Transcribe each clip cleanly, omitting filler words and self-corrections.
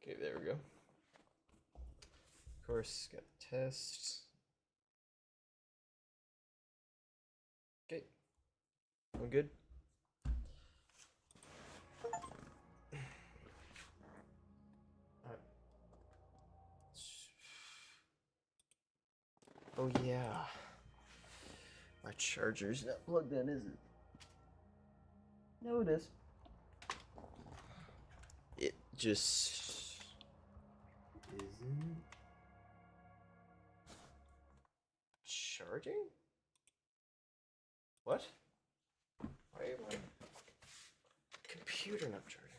Okay, there we go. Of course, got the test. Okay, I'm good. Oh yeah, my charger's not plugged in, is it? No, it is. It just isn't charging? What? Why am my computer not charging?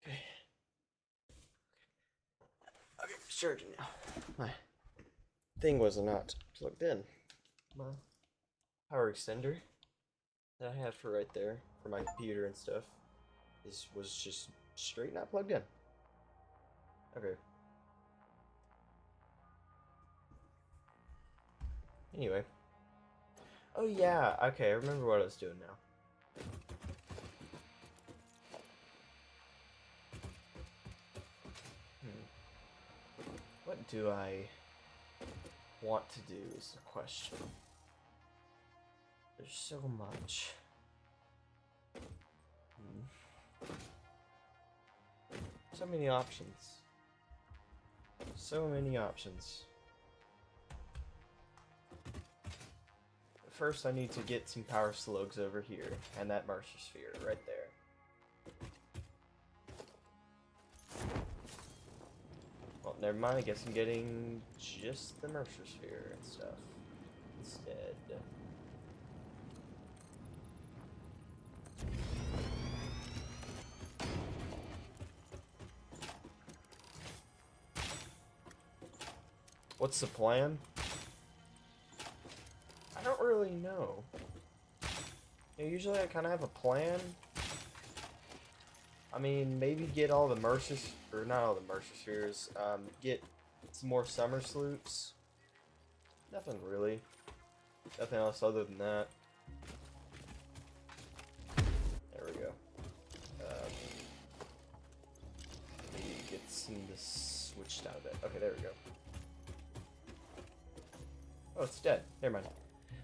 Okay. Okay, it's charging now. My thing was not plugged in. My power extender that I have for right there for my computer and stuff was just straight not plugged in. Okay. Anyway. Oh yeah, okay, I remember what I was doing now. What do I want to do is the question. There's so much. So many options. So many options. First, I need to get some power slugs over here, and that Mercer sphere right there. Well, never mind, I guess I'm getting just the Mercer sphere and stuff instead. What's the plan? I don't really know. You know, usually I kind of have a plan. I mean, maybe get all the Mercer, or not all the Mercer spheres, get some more Summer Sloops. Nothing really. Nothing else other than that. There we go. Maybe get some of this switched out of it. Okay, there we go. Oh, it's dead. Never mind.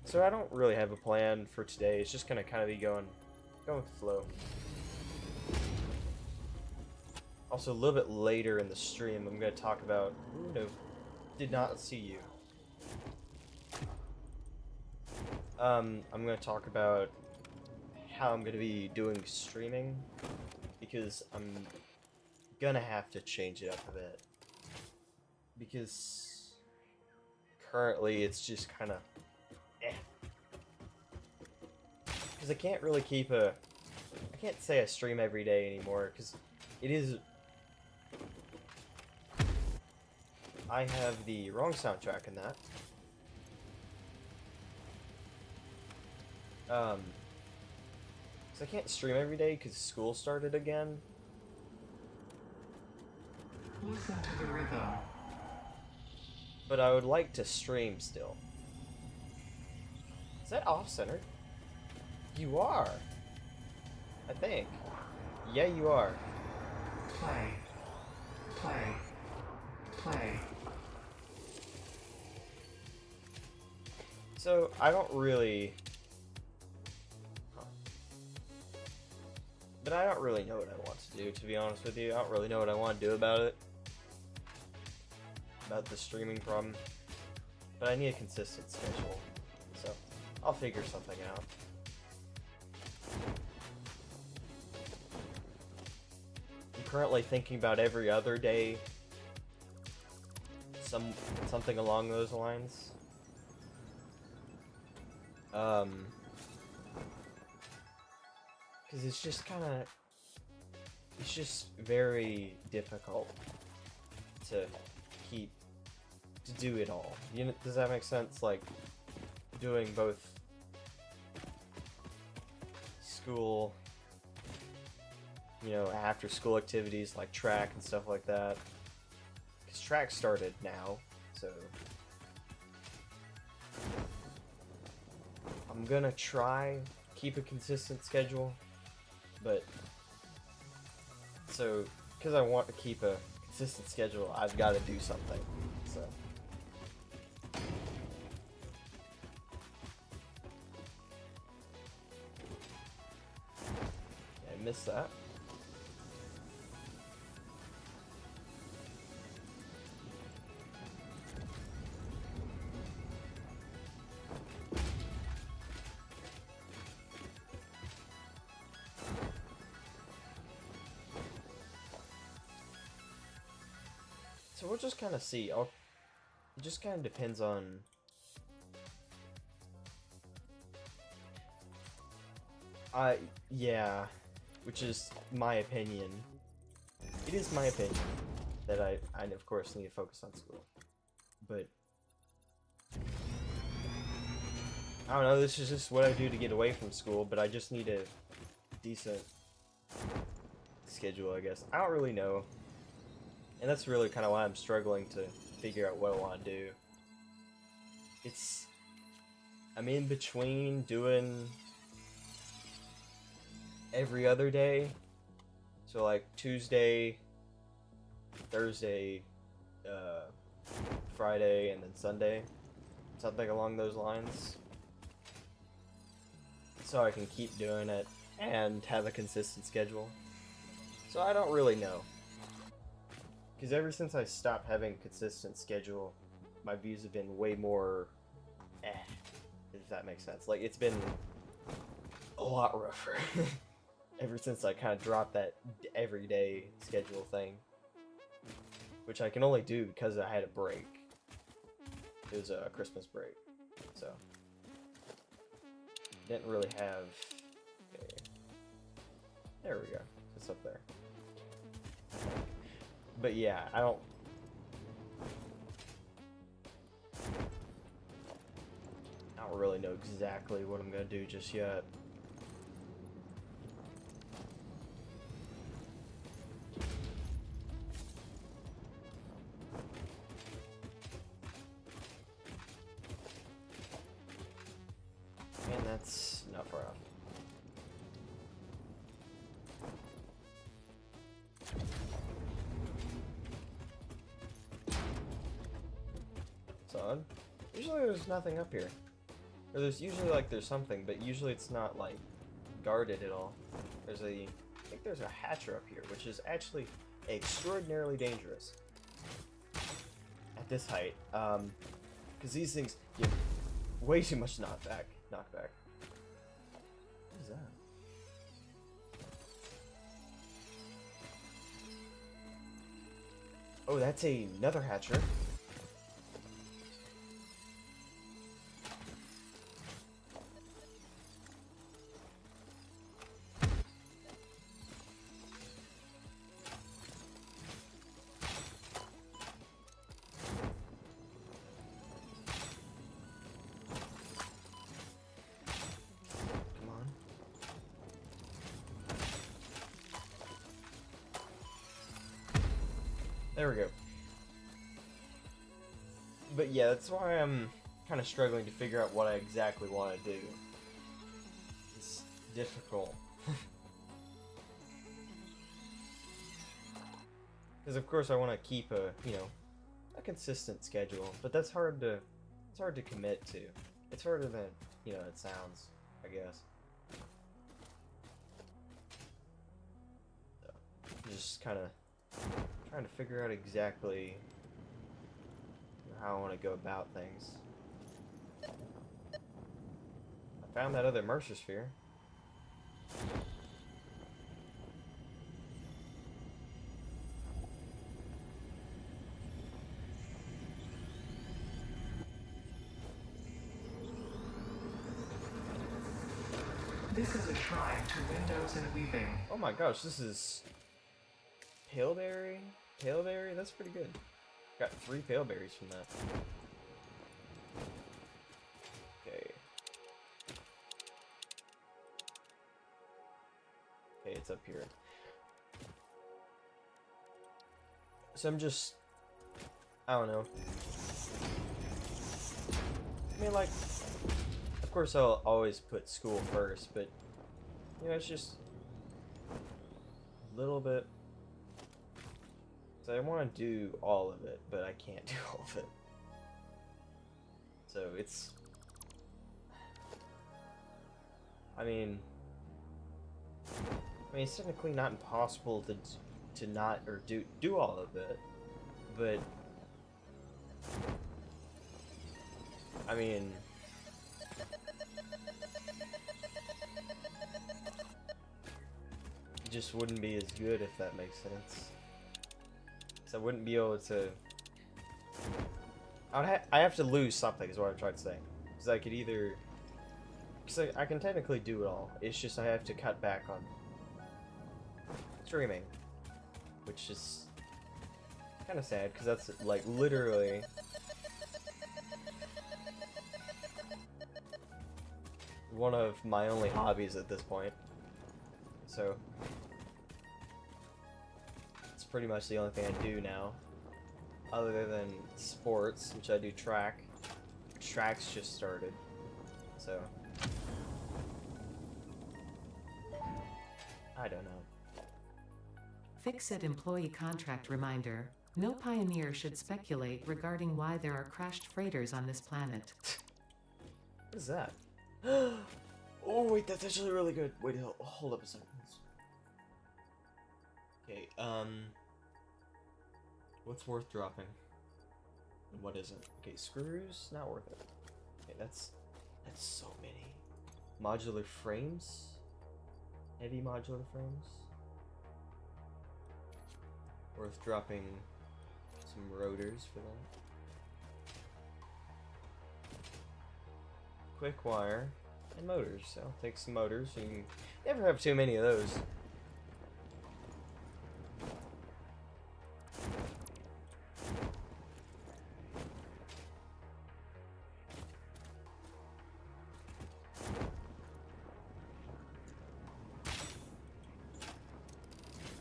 So I don't really have a plan for today. It's just gonna kind of be going with the flow. Also, a little bit later in the stream, I'm gonna talk about. Ooh, no, did not see you. I'm gonna talk about how I'm gonna be doing streaming because I'm gonna have to change it up a bit because currently it's just kind of because I can't really keep I can't say I stream every day anymore because it is. I have the wrong soundtrack in that. Because I can't stream every day because school started again. Listen to the rhythm. But I would like to stream still. Is that off-centered? You are. I think. Yeah, you are. Play. Play. Play. So, I don't really... But I don't really know what I want to do, to be honest with you. I don't really know what I want to do about it. About the streaming problem. But I need a consistent schedule. So, I'll figure something out. I'm currently thinking about every other day. Something along those lines. Because it's just kind of... It's just very difficult to do it all. You know, does that make sense? Like, doing both school you know, after school activities like track and stuff like that. Because track started now, so I'm gonna try keep a consistent schedule, but so because I want to keep a consistent schedule, I've got to do something. So yeah, I missed that. So we'll just kind of see. It just kind of depends on. Yeah, which is my opinion. It is my opinion that I of course need to focus on school, but I don't know. This is just what I do to get away from school, but I just need a decent schedule, I guess. I don't really know. And that's really kind of why I'm struggling to figure out what I want to do. I'm in between doing every other day. So like Tuesday, Thursday, Friday, and then Sunday. Something along those lines. So I can keep doing it and have a consistent schedule. So I don't really know. Because ever since I stopped having a consistent schedule, my views have been way more if that makes sense. Like, it's been a lot rougher ever since I kind of dropped that everyday schedule thing. Which I can only do because I had a break. It was a Christmas break. So, didn't really have... Okay. There we go. It's up there. But yeah, I don't really know exactly what I'm gonna do just yet. And that's not far off. It's odd. Usually there's nothing up here. Or there's usually there's something, but usually it's not like guarded at all. I think there's a hatcher up here, which is actually extraordinarily dangerous at this height. Because these things give way too much knockback. What is that? Oh, that's another hatcher. There we go. But yeah, that's why I'm kind of struggling to figure out what I exactly want to do. It's difficult. Because of course I want to keep a consistent schedule, but that's hard to commit to. It's harder than, it sounds, I guess. So, just kind of trying to figure out exactly how I want to go about things. I found that other Mercer sphere. This is a shrine to windows and weaving. Oh my gosh, this is Paleberry? Paleberry? That's pretty good. Got 3 Paleberries from that. Okay. Okay, it's up here. So I'm just, I don't know. I mean, like, of course I'll always put school first, but, you know, it's just a little bit. So I want to do all of it, but I can't do all of it. So it's, I mean, it's technically not impossible to not or do all of it, but I mean, it just wouldn't be as good, if that makes sense. So I wouldn't be able to. I have to lose something, is what I'm trying to say. Because I could either, because I can technically do it all. It's just I have to cut back on streaming, which is kind of sad, because that's like literally one of my only hobbies at this point. So it's pretty much the only thing I do now, other than sports, which I do track. Track's just started, so I don't know. Fix-It employee contract reminder. No pioneer should speculate regarding why there are crashed freighters on this planet. What is that? Oh wait, that's actually really good. Wait, hold up a second. Okay, what's worth dropping? And what isn't? Okay, screws, not worth it. Okay, that's so many. Modular frames? Heavy modular frames? Worth dropping some rotors for that. Quick wire and motors. So I'll take some motors. You never have too many of those.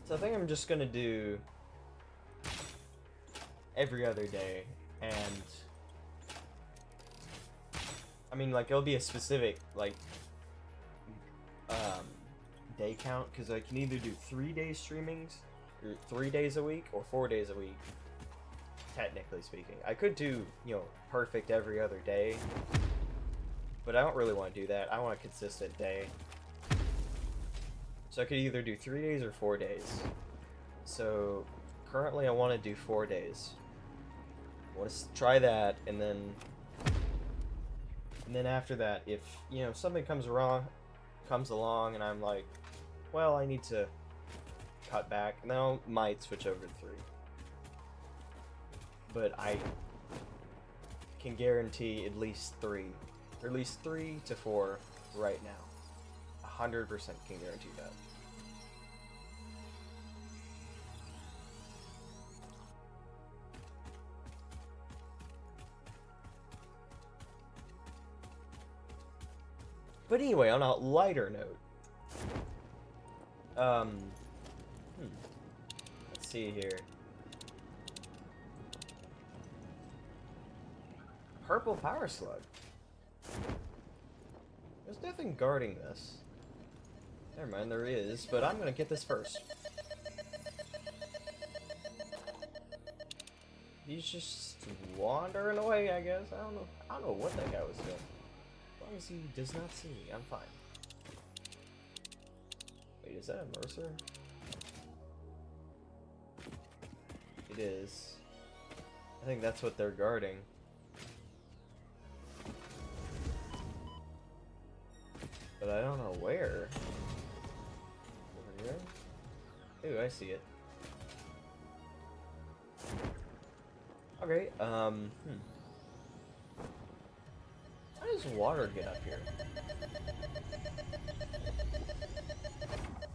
So I think I'm just gonna do every other day, and I mean, like, it'll be a specific like day count, because I can either do 3-day streamings or 3 days a week or 4 days a week, technically speaking. I could do, you know, perfect every other day, but I don't really want to do that. I want a consistent day. So I could either do 3 days or 4 days. So currently I want to do 4 days. I want to try that, and then after that, if, you know, something comes along and I'm like, well, I need to cut back, and then I might switch over to 3. But I can guarantee at least 3, or at least 3 to 4 right now. 100% can guarantee that. But anyway, on a lighter note, let's see here. Purple power slug. There's nothing guarding this. Never mind, there is, but I'm gonna get this first. He's just wandering away, I guess. I don't know what that guy was doing. As long as he does not see me, I'm fine. Wait, is that a Mercer? It is. I think that's what they're guarding. But I don't know where. Over here? Ooh, I see it. Okay, How does water get up here?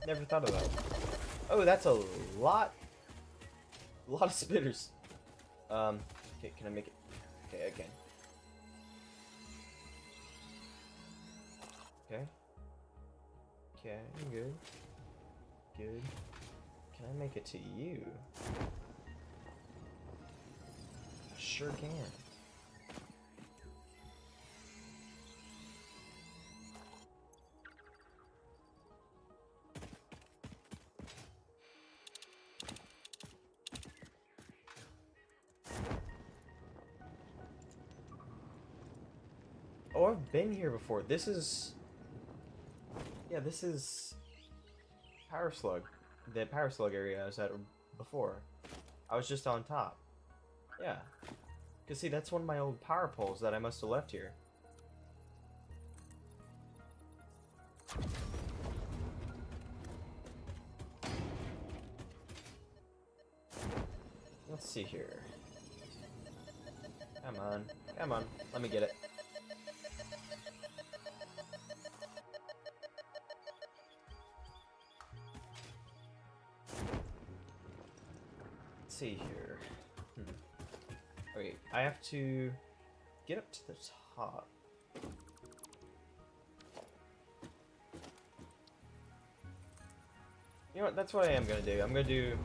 Never thought of that. Oh, that's a lot of spitters. Okay, can I make it? Okay, I can. Okay. Okay, good. Good. Can I make it to you? sure can. Oh, I've been here before. This is... Yeah, this is... Power Slug. The Power Slug area I was at before. I was just on top. Yeah. Because see, that's one of my old power poles that I must have left here. Let's see here. Come on. Come on. Let me get it. Let's see here. Okay, I have to get up to the top. You know what? That's what I am gonna do. I'm gonna do...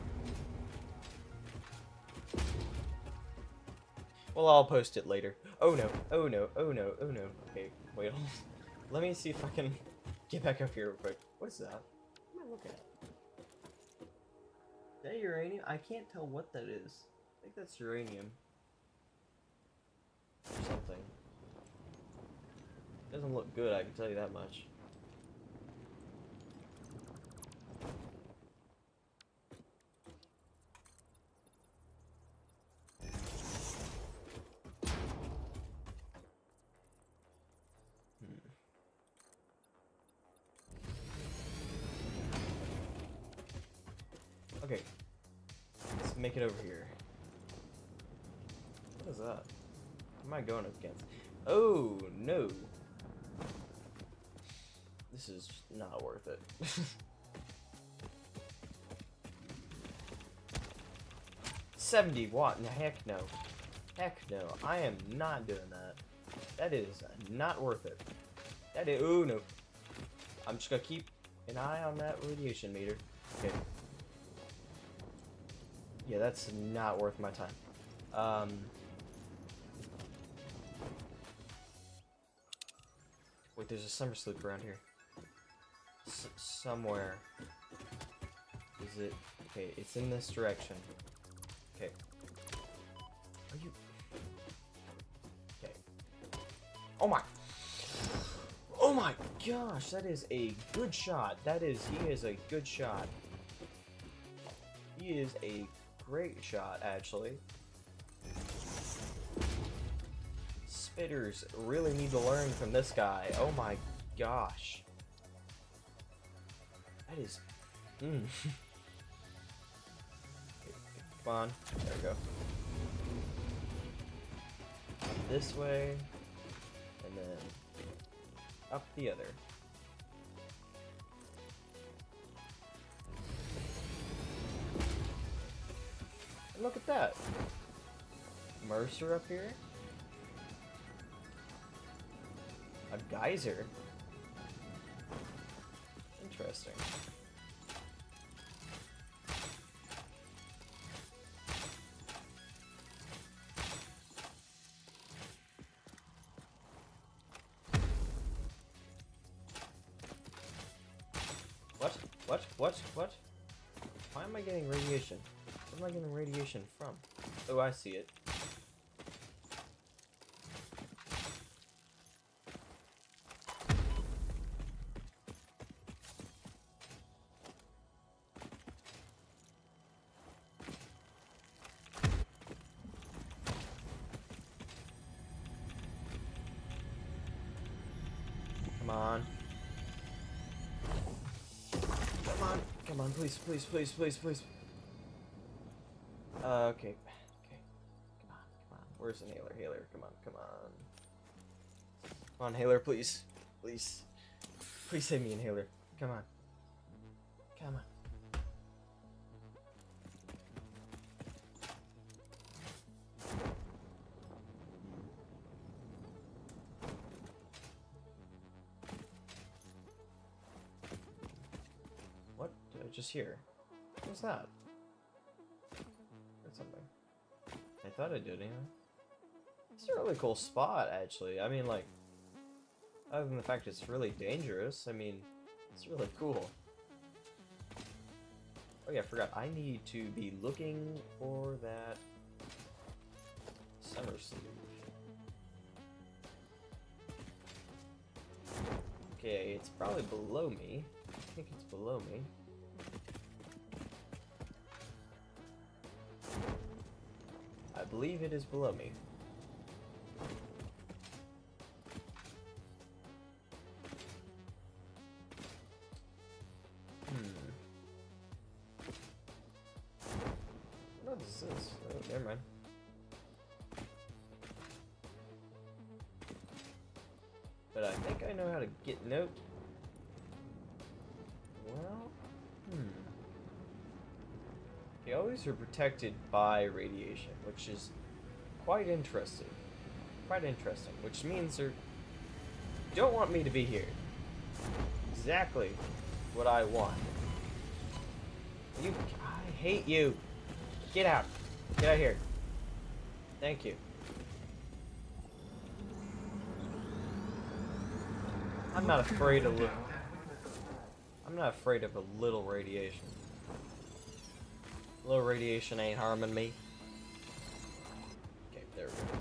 Well, I'll post it later. Oh no, oh no, oh no, oh no. Okay, wait. Let me see if I can get back up here real quick. What is that? What am I looking at? Is that uranium? I can't tell what that is. I think that's uranium. Or something. Doesn't look good, I can tell you that much. Okay, let's make it over here. What is that? What am I going up against? Oh, no. This is not worth it. 70 watt? Heck no. Heck no. I am not doing that. That is not worth it. That is... Oh, no. I'm just gonna keep an eye on that radiation meter. Okay. Yeah, that's not worth my time. Wait, there's a summer sloop around here. Somewhere. Is it? Okay, it's in this direction. Okay. Are you? Okay. Oh my! Oh my gosh, that is a good shot. He is a good shot. He is a great shot, actually. Spitters really need to learn from this guy. Oh my gosh. That is... Okay, come on. There we go. This way. And then up the other. And look at that. Mercer up here. A geyser. Interesting. What? Why am I getting radiation? Where am I getting radiation from? Oh, I see it. Come on. Come on, please. Okay. Come on. Where's the Hailer? Come on. Come on, Hailer, please. Please save me, Inhaler. Come on. What did I just hear? What was that? That's something. I thought I did anyway. It's a really cool spot, actually. I mean, like, other than the fact it's really dangerous, I mean, it's really cool. Oh yeah, I forgot. I need to be looking for that summer sleeve. Okay, it's probably below me. I think it's below me. I believe it is below me. What is this? Oh, never mind. But I think I know how to get note. Well, They always are protected by radiation, which is quite interesting. Quite interesting, which means they don't want me to be here. Exactly what I want. I hate you. Get out. Get out of here. Thank you. I'm not afraid of I'm not afraid of a little radiation. A little radiation ain't harming me. Okay, there we go.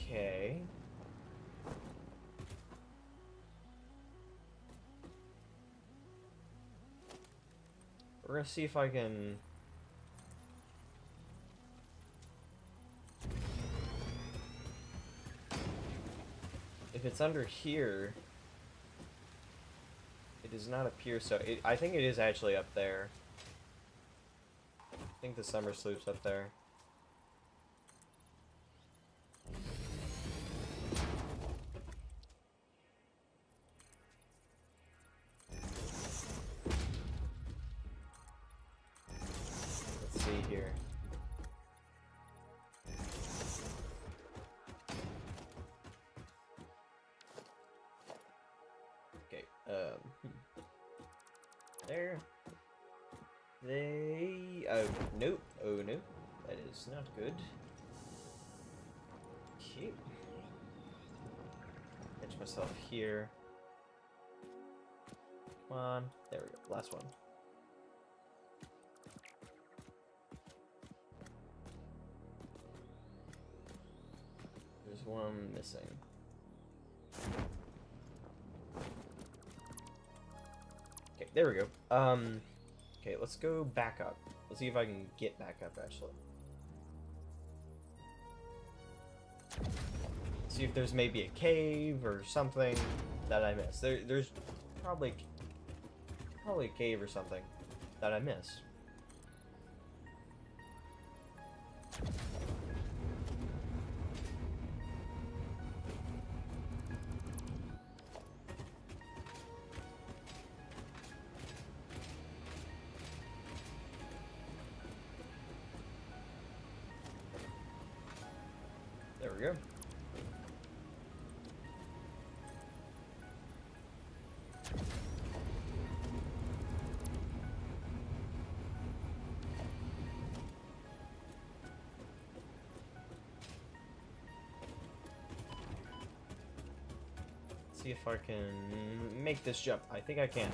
Okay. We're gonna see if I can... If it's under here... It does not appear so. I think it is actually up there. I think the summer sleep's up there. Let's see here. Okay, there. Oh, nope. Oh, nope. That is not good. Okay. Catch myself here. Come on. There we go. Last one. There's one missing. Okay, there we go. Okay, let's go back up. Let's see if I can get back up, actually. See if there's maybe a cave or something that I missed. There's probably a cave or something that I missed. There we go. See if I can make this jump. I think I can.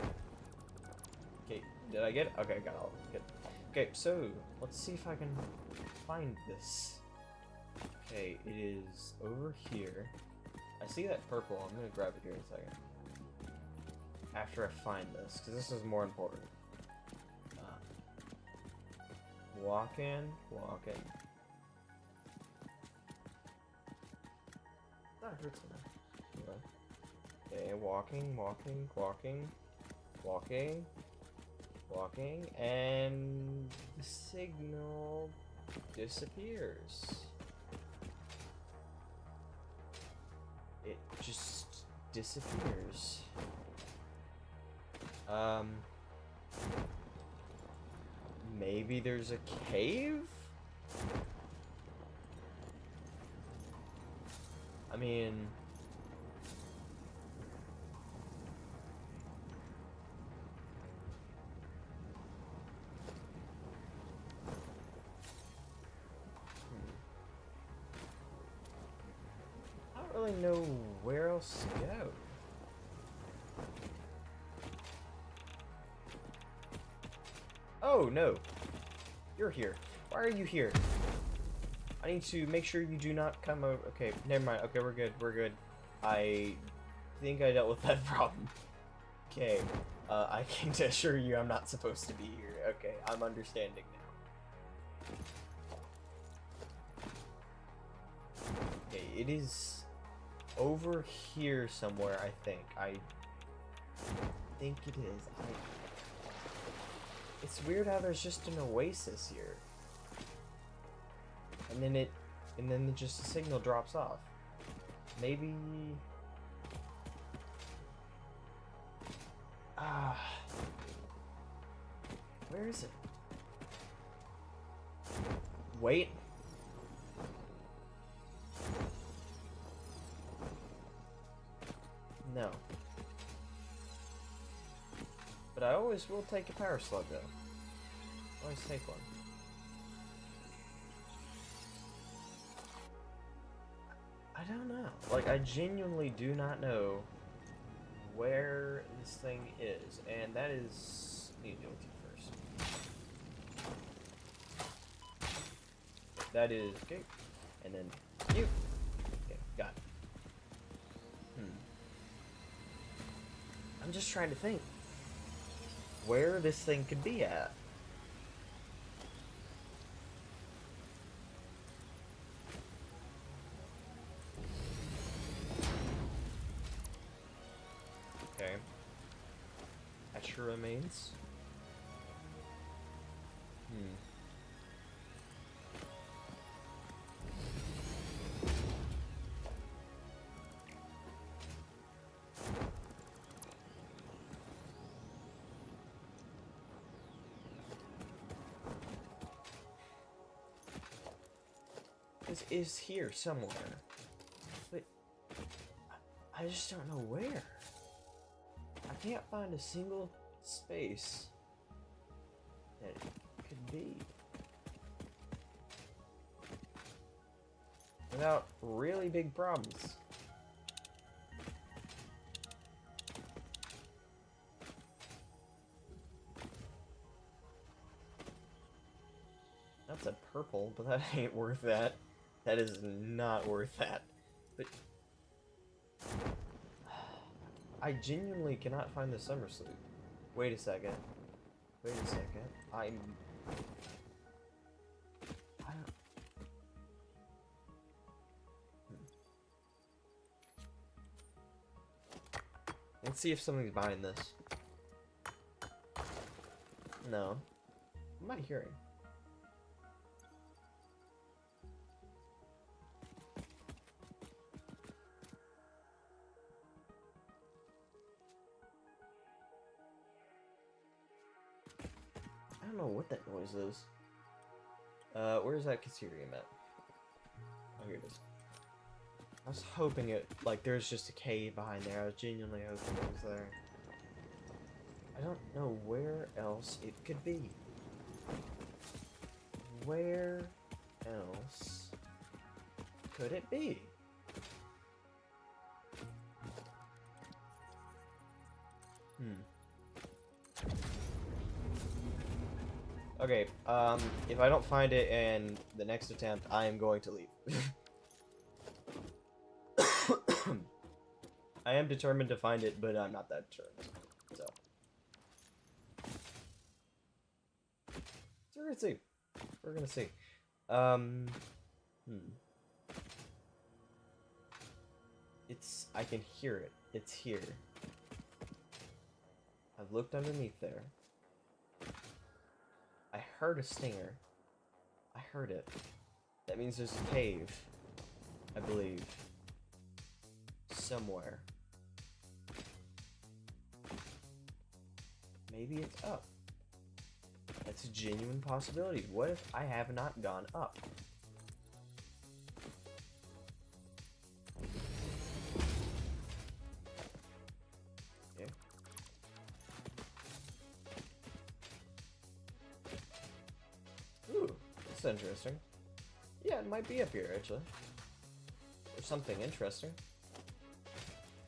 Okay, did I get it? Okay, I got all good. Okay, so let's see if I can find this. Okay, it is over here. I see that purple. I'm gonna grab it here in a second. After I find this, because this is more important. Walk in, walk in. That hurts me. Okay, walking, walking, walking, walking, walking, and the signal disappears. It just disappears. Maybe there's a cave? I mean... I don't really know where else to go. Oh, no. You're here. Why are you here? I need to make sure you do not come over. Okay, never mind. Okay, we're good. We're good. I think I dealt with that problem. Okay. I can assure you I'm not supposed to be here. Okay, I'm understanding now. Okay, it is over here somewhere, I think. I think it is. It's weird how there's just an oasis here. And then just the signal drops off. Maybe... Where is it? Wait. No. But I always will take a power slug though. Always take one. I don't know. Like, I genuinely do not know where this thing is, and that is... I need to deal with you first. That is... okay. And then you. Okay, got it. I'm just trying to think where this thing could be at. Okay. That sure remains. This is here somewhere, but I just don't know where. I can't find a single space that it could be without really big problems. That's a purple, but that ain't worth that. That is not worth that. But I genuinely cannot find the summer sleep. Wait a second. Wait a second. I don't... Let's see if something's behind this. No. What am I hearing? I don't know what that noise is. Where's that Caterium at? Oh, here it is. I was hoping it, like, there's just a cave behind there. I was genuinely hoping it was there. I don't know where else it could be. Where else could it be? Okay, if I don't find it in the next attempt, I am going to leave. I am determined to find it, but I'm not that determined. So. We're gonna see. We're gonna see. I can hear it. It's here. I've looked underneath there. I heard a stinger. I heard it. That means there's a cave, I believe. Somewhere. maybe it's up. That's a genuine possibility. What if I have not gone up? Okay. Ooh, that's interesting. Yeah, it might be up here, actually. There's something interesting.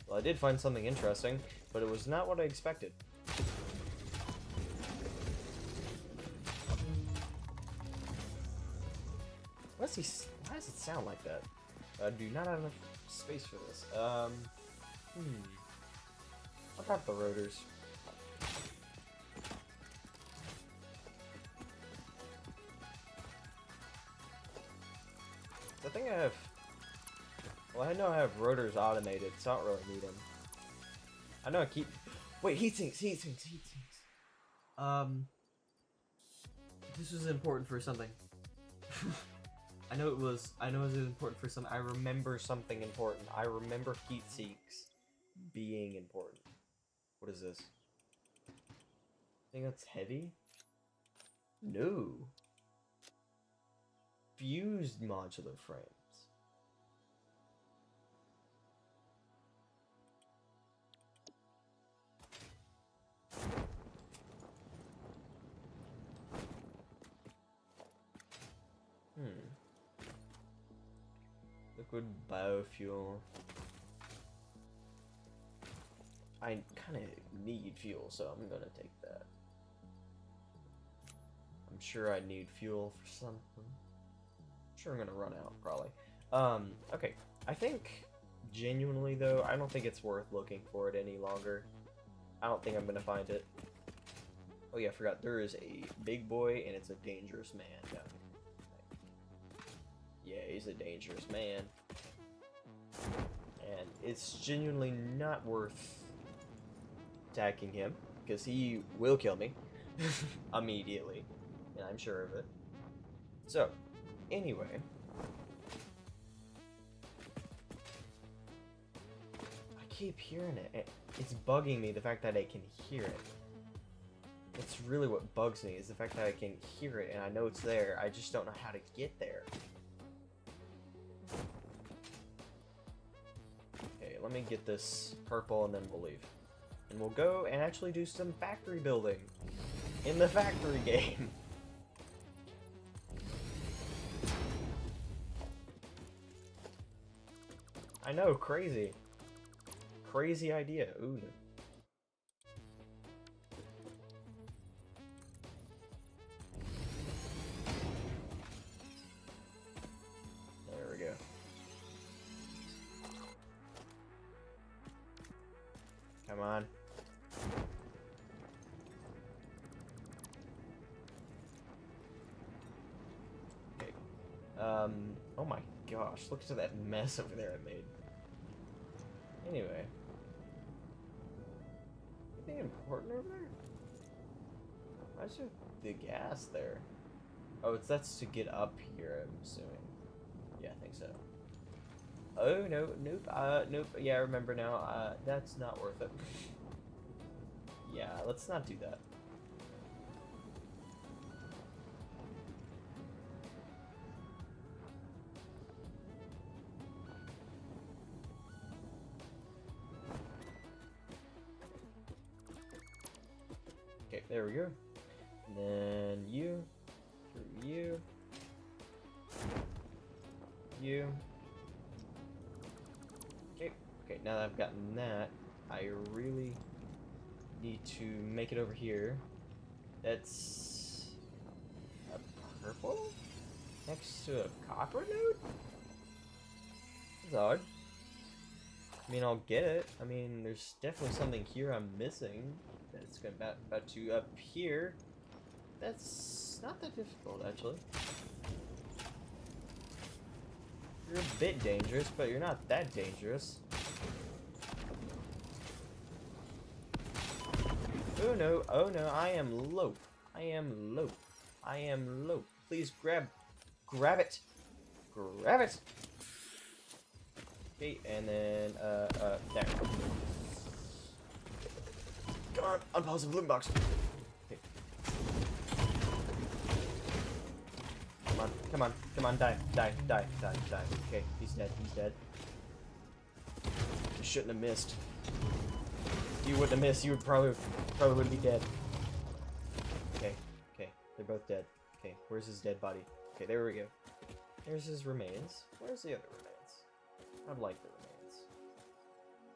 Well, I did find something interesting, but it was not what I expected. Why does it sound like that? I do not have enough space for this. What about the rotors? I think I have... Well, I know I have rotors automated, so I don't really need them. I know I keep... Wait, heat sinks. This was important for something. I know it was important for something. I remember something important. I remember heat sinks being important. What is this? I think that's heavy? No. Fused modular frames. Liquid biofuel. I kind of need fuel, so I'm gonna take that. I'm sure I need fuel for something. I'm sure I'm gonna run out, probably. Okay. I think, genuinely though, I don't think it's worth looking for it any longer. I don't think I'm gonna find it. Oh yeah, I forgot. There is a big boy, and it's a dangerous man down here. Yeah, he's a dangerous man. And it's genuinely not worth attacking him, because he will kill me immediately, and I'm sure of it. So, anyway. I keep hearing it. It's bugging me, the fact that I can hear it. It's really what bugs me, is the fact that I can hear it, and I know it's there. I just don't know how to get there. Okay, let me get this purple and then we'll leave. And we'll go and actually do some factory building in the factory game. I know, crazy. Crazy idea. Ooh. There we go. Come on. Okay. Oh my gosh, look at that mess over there I made. Anyway. Anything important over there? Why is there the gas there? Oh, that's to get up here, I'm assuming. Yeah, I think so. Oh, no, nope, nope, yeah, I remember now, that's not worth it. Yeah, let's not do that. Okay, there we go. And then you, through you, you. Okay, now that I've gotten that, I really need to make it over here. That's a purple next to a copper node? That's odd. I mean, I'll get it. I mean, there's definitely something here I'm missing that's about to appear. That's not that difficult, actually. You're a bit dangerous, but you're not that dangerous. Oh no, I am low. I am low. I am low. Please grab it. Grab it. Okay, and then, there. Come on, unpause the balloon box. Okay. Come on, die. Okay, he's dead. You shouldn't have missed. If you wouldn't have missed, you would probably would be dead. Okay, they're both dead. Okay, where's his dead body? Okay, there we go. There's his remains. Where's the other remains? I'd like the remains.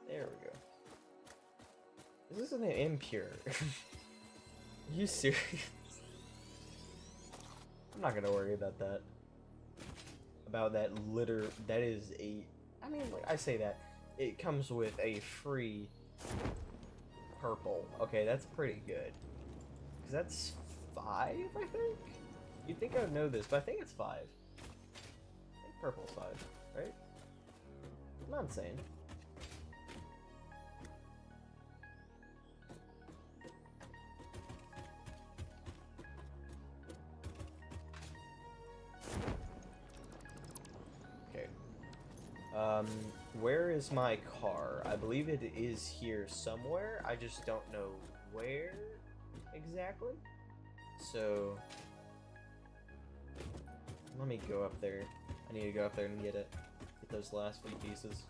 There we go. This isn't impure. Are you serious? I'm not gonna worry about that. About that litter. That is a... I mean, like, I say that. It comes with a free purple. Okay, that's pretty good. Because that's 5, I think? You'd think I would know this, but I think it's 5. I think purple's 5, right? I'm not insane. Where is my car? I believe it is here somewhere. I just don't know where exactly. So, let me go up there. I need to go up there and get it. Get those last few pieces.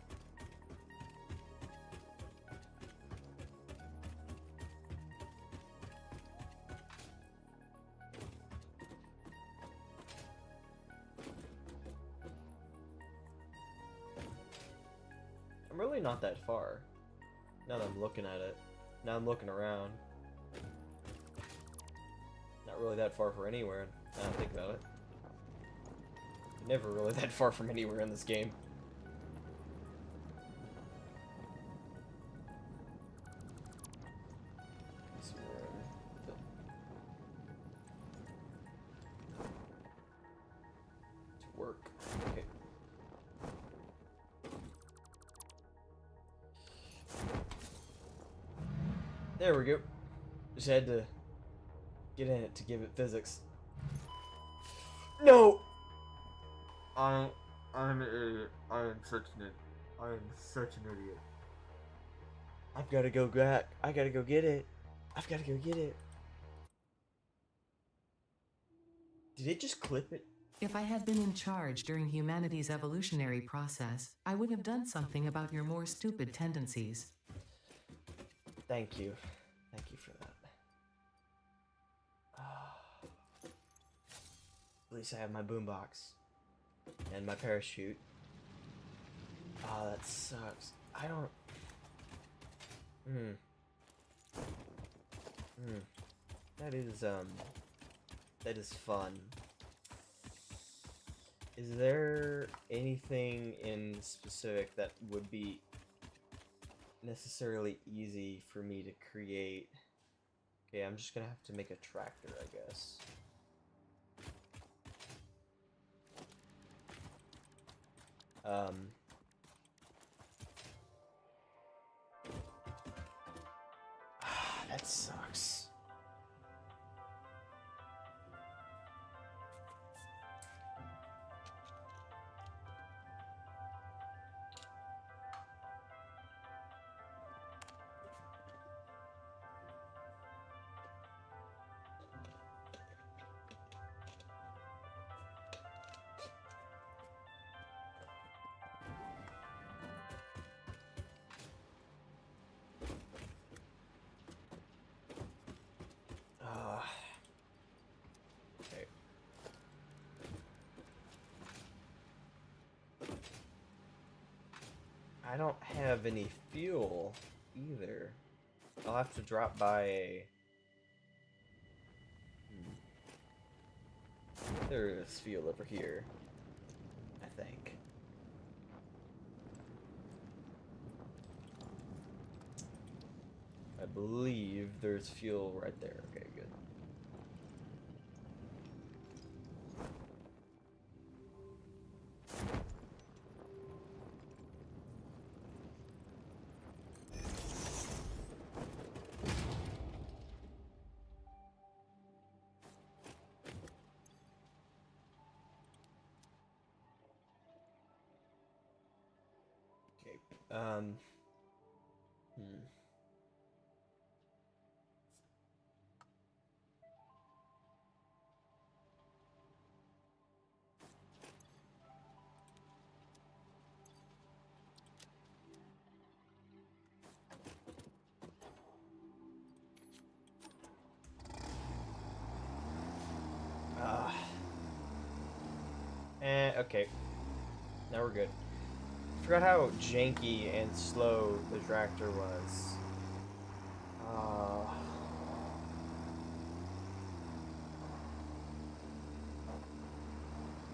I'm really not that far. Now that I'm looking at it. Now I'm looking around. Not really that far from anywhere, now that I think about it. Never really that far from anywhere in this game. Some room to work. Okay. There we go. Just had to get in it to give it physics. No! I'm an idiot. I am such an idiot. I've gotta go back. I gotta go get it. I've gotta go get it. Did it just clip it? If I had been in charge during humanity's evolutionary process, I would have done something about your more stupid tendencies. Thank you. Thank you for that. At least I have my boombox. And my parachute. Oh, that sucks. I don't... That is fun. Is there anything in specific that would be necessarily easy for me to create? Okay, I'm just gonna have to make a tractor, I guess. That sucks. Okay. I don't have any fuel either. I'll have to drop by a... There is fuel over here, I think. I believe there's fuel right there. Okay, good. Okay, Okay. Now we're good. Forgot how janky and slow the tractor was.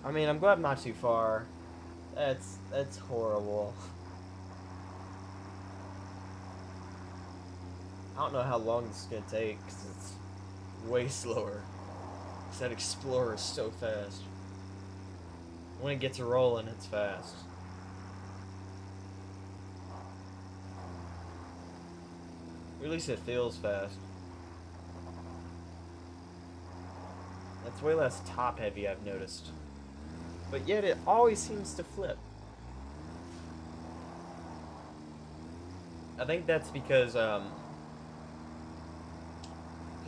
I mean, I'm glad I'm not too far. That's horrible. I don't know how long this is gonna take, because it's way slower. Because that Explorer is so fast. When it gets rolling, it's fast. Or at least it feels fast. That's way less top heavy, I've noticed. But yet it always seems to flip. I think that's because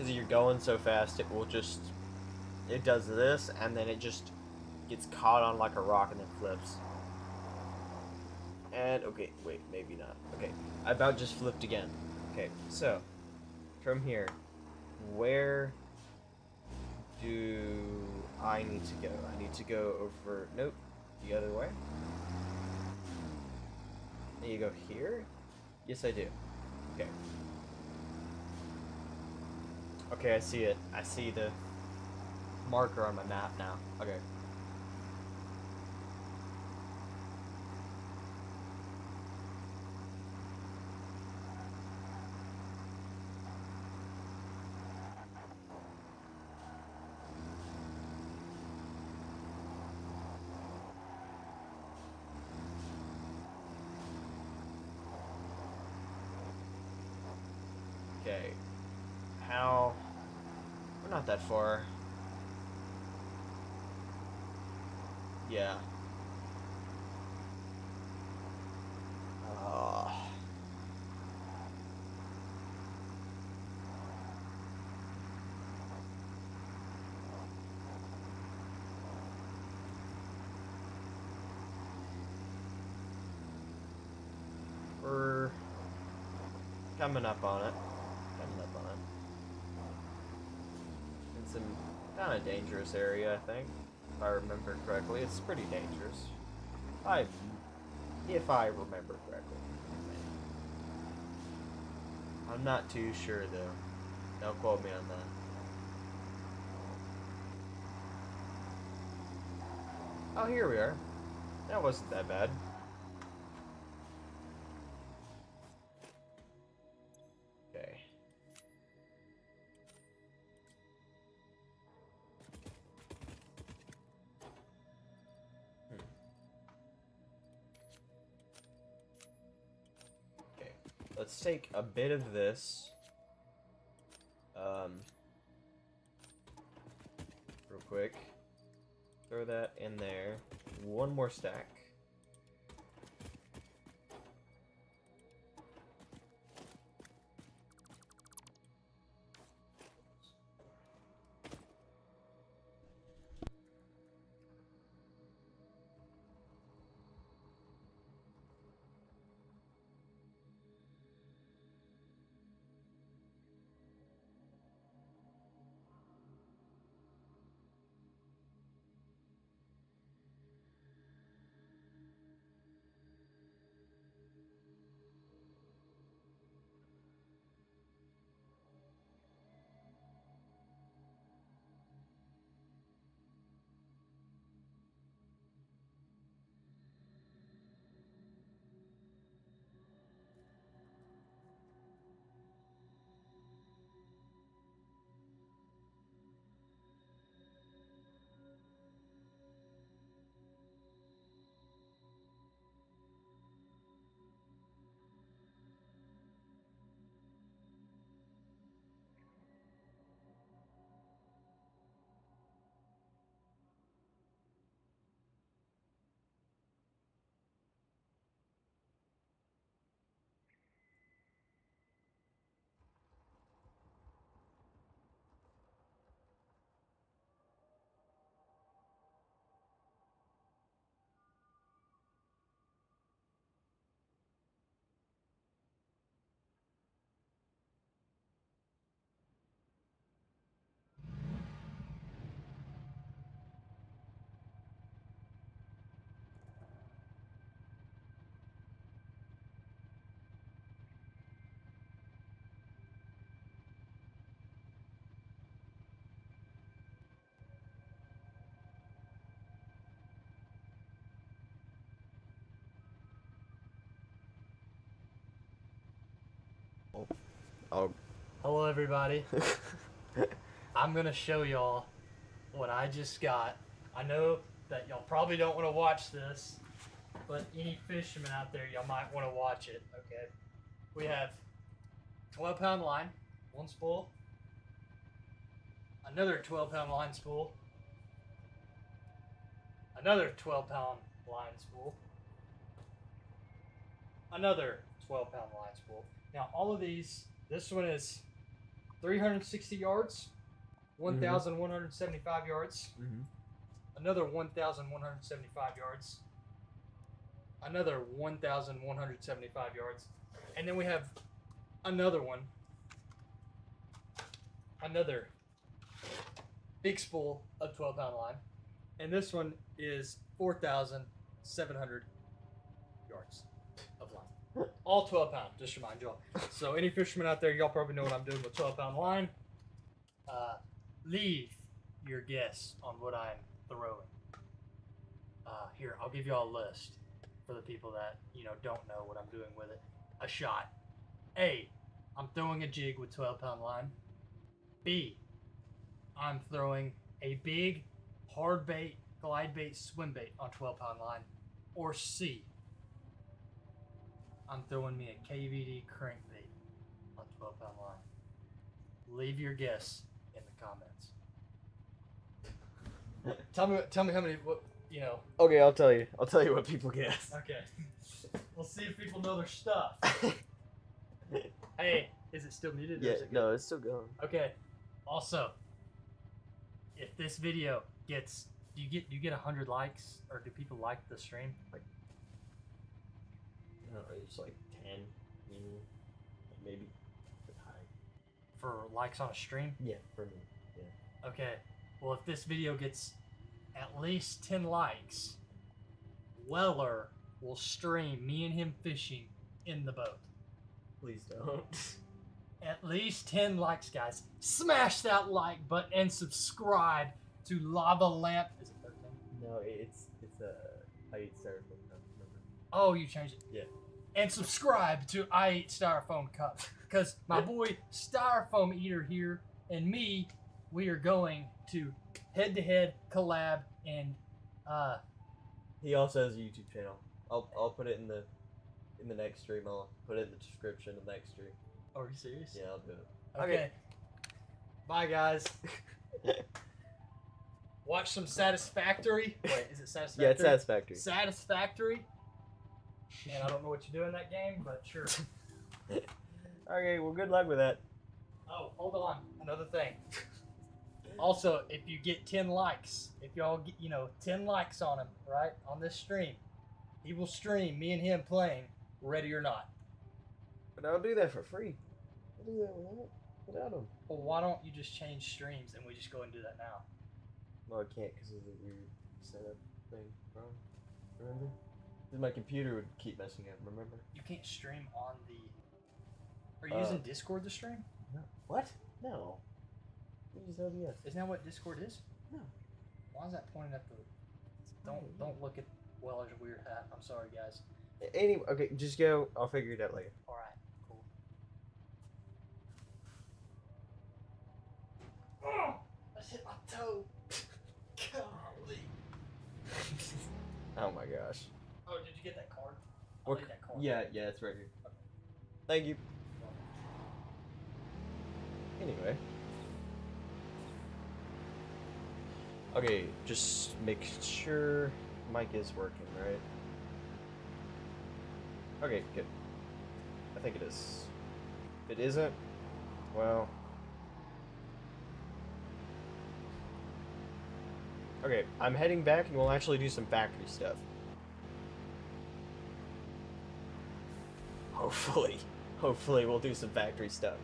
you're going so fast, it does this, and then it just gets caught on like a rock and then flips. And, okay, wait, maybe not. Okay, I about just flipped again. Okay, so, from here, where do I need to go? I need to go over, nope, the other way. And you go here? Yes, I do. Okay. Okay, I see it. I see the marker on my map now. Okay. Okay. How? We're not that far. Yeah. Uh, we're coming up on it. Coming up on it. It's some kind of dangerous area, I think. If I remember correctly. It's pretty dangerous. If I remember correctly. I'm not too sure, though. Don't quote me on that. Oh, here we are. That wasn't that bad. Okay. Okay. Let's take a bit of this. Real quick. Throw that in there. One more stack. Oh. Hello, everybody. I'm gonna show y'all what I just got. I know that y'all probably don't want to watch this, but any fishermen out there, y'all might want to watch it. Okay. We have 12-pound line, one spool. Another 12-pound line spool. Another 12-pound line spool. Another 12-pound line spool. Now, all of these, this one is 360 yards, 1,175 yards, another 1,175 yards, another 1,175 yards, and then we have another one, another big spool of 12-pound line, and this one is 4,700 yards of line. All 12 pound, just to remind y'all. So any fishermen out there, y'all probably know what I'm doing with 12-pound line. Leave your guess on what I'm throwing. Here, I'll give y'all a list for the people that, don't know what I'm doing with it. A shot. A, I'm throwing a jig with 12-pound line. B, I'm throwing a big hard bait, glide bait, swim bait on 12-pound line. Or C, I'm throwing me a KVD crankbait on 12-pound line. Leave your guess in the comments. Tell me how many. Okay, I'll tell you. I'll tell you what people guess. Okay. We'll see if people know their stuff. Hey, is it still muted? Yeah, Or is it good? no, it's still going. Okay. Also, if this video gets, do you get 100 likes, or do people like the stream? I don't know, it's like 10, maybe. High. For likes on a stream? Yeah, for me. Yeah. Okay. Well, if this video gets at least 10 likes, Weller will stream me and him fishing in the boat. Please don't. At least 10 likes, guys. Smash that like button and subscribe to Lava Lamp. Is it 13? No, it's I eat styrofoam cup, remember? Oh, you changed it. Yeah. And subscribe to I Eat Styrofoam Cup. Because my boy Styrofoam Eater here and me, we are going to head-to-head collab, and He also has a YouTube channel. I'll put it in the next stream. I'll put it in the description of the next stream. are you serious? Yeah, I'll do it. Okay. Bye, guys. Watch some Satisfactory. Wait, is it Satisfactory? Yeah, it's satisfactory. Satisfactory. And I don't know what you do in that game, but sure. Okay, well, good luck with that. Oh, hold on. Another thing. Also, if you get 10 likes, if y'all get, 10 likes on him, right, on this stream, he will stream me and him playing Ready or Not. But I'll do that for free. I'll do that without him. Well, why don't you just change streams and we just go and do that now? No, I can't because of the weird setup thing. Wrong. Remember? Then my computer would keep messing up, remember? You can't stream on the... Are you using Discord to stream? No. What? No. We use OBS. Isn't that what Discord is? No. Why is that pointing at the... Don't look at Weller's weird hat. I'm sorry, guys. Anyway, okay, just go. I'll figure it out later. Alright, cool. Oh! I just hit my toe. Golly. Oh my gosh. Oh, did you get that card? I'll What leave that card. Yeah, it's right here. Thank you. Anyway. Okay, just make sure mic is working, right? Okay, good. I think it is. If it isn't, well... Okay, I'm heading back and we'll actually do some factory stuff. Hopefully. Hopefully we'll do some factory stuff.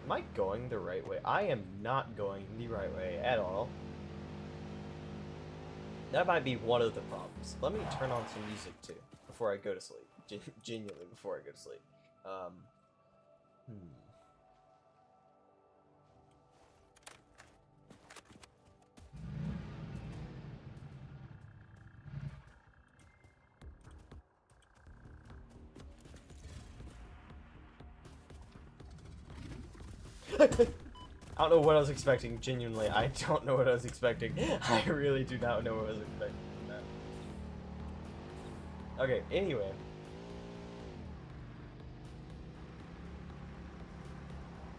Am I going the right way? I am not going the right way at all. That might be one of the problems. Let me turn on some music too before I go to sleep. Genuinely before I go to sleep. I don't know what I was expecting, genuinely. I don't know what I was expecting. I really do not know what I was expecting from that. Okay, anyway.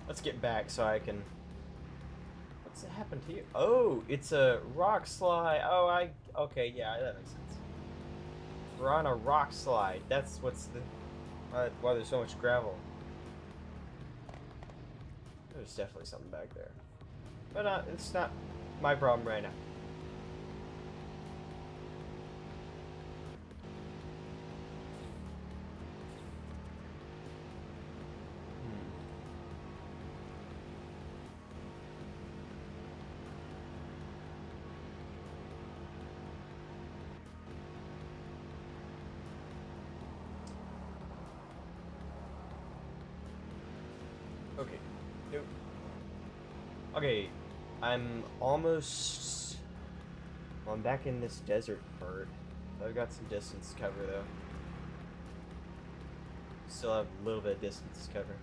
Let's get back so I can... What's happened to you? Oh, it's a rock slide. Oh, okay, yeah, that makes sense. We're on a rock slide. That's what's the... why there's so much gravel. There's definitely something back there. But it's not my problem right now. Okay. Nope. Okay. I'm almost... Well, I'm back in this desert part. I've got some distance to cover, though. Still have a little bit of distance to cover.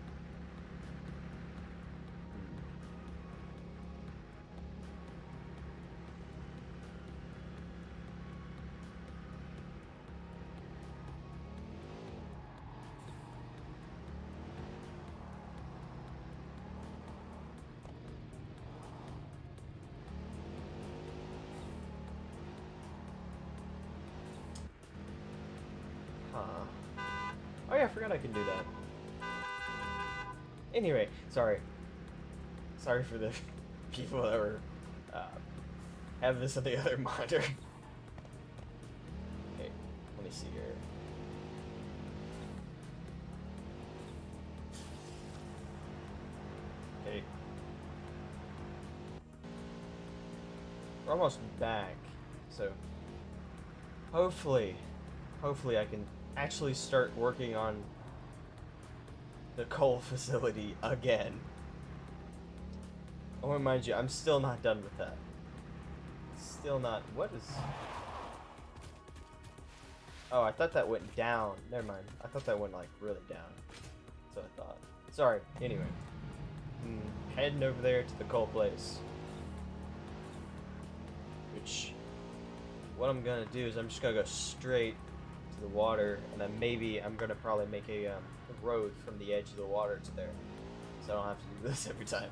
Oh yeah, I forgot I could do that. Anyway, sorry. Sorry for the people that were have this on the other monitor. Okay, let me see here. Okay. We're almost back, so hopefully I can actually start working on the coal facility again. I want to remind you, I'm still not done with that. Still not. What is... Oh, I thought that went down. Never mind. I thought that went, like, really down. That's what I thought. Sorry. Anyway. Heading over there to the coal place. Which... What I'm gonna do is I'm just gonna go straight to the water, and then maybe I'm gonna probably make a road from the edge of the water to there, so I don't have to do this every time.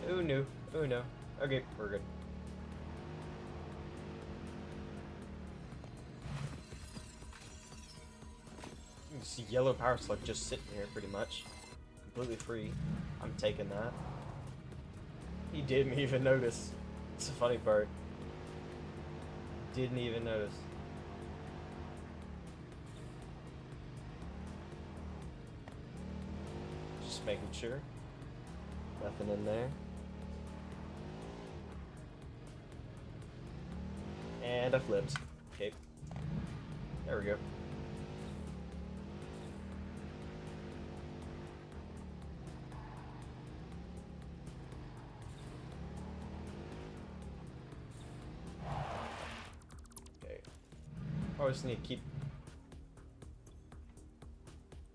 Oh no, oh no. Okay, we're good. You see yellow power slug just sitting here pretty much. Completely free. I'm taking that. He didn't even notice. It's the funny part. Didn't even notice. Just making sure. Nothing in there. And I flipped. Okay. There we go. I just need to keep...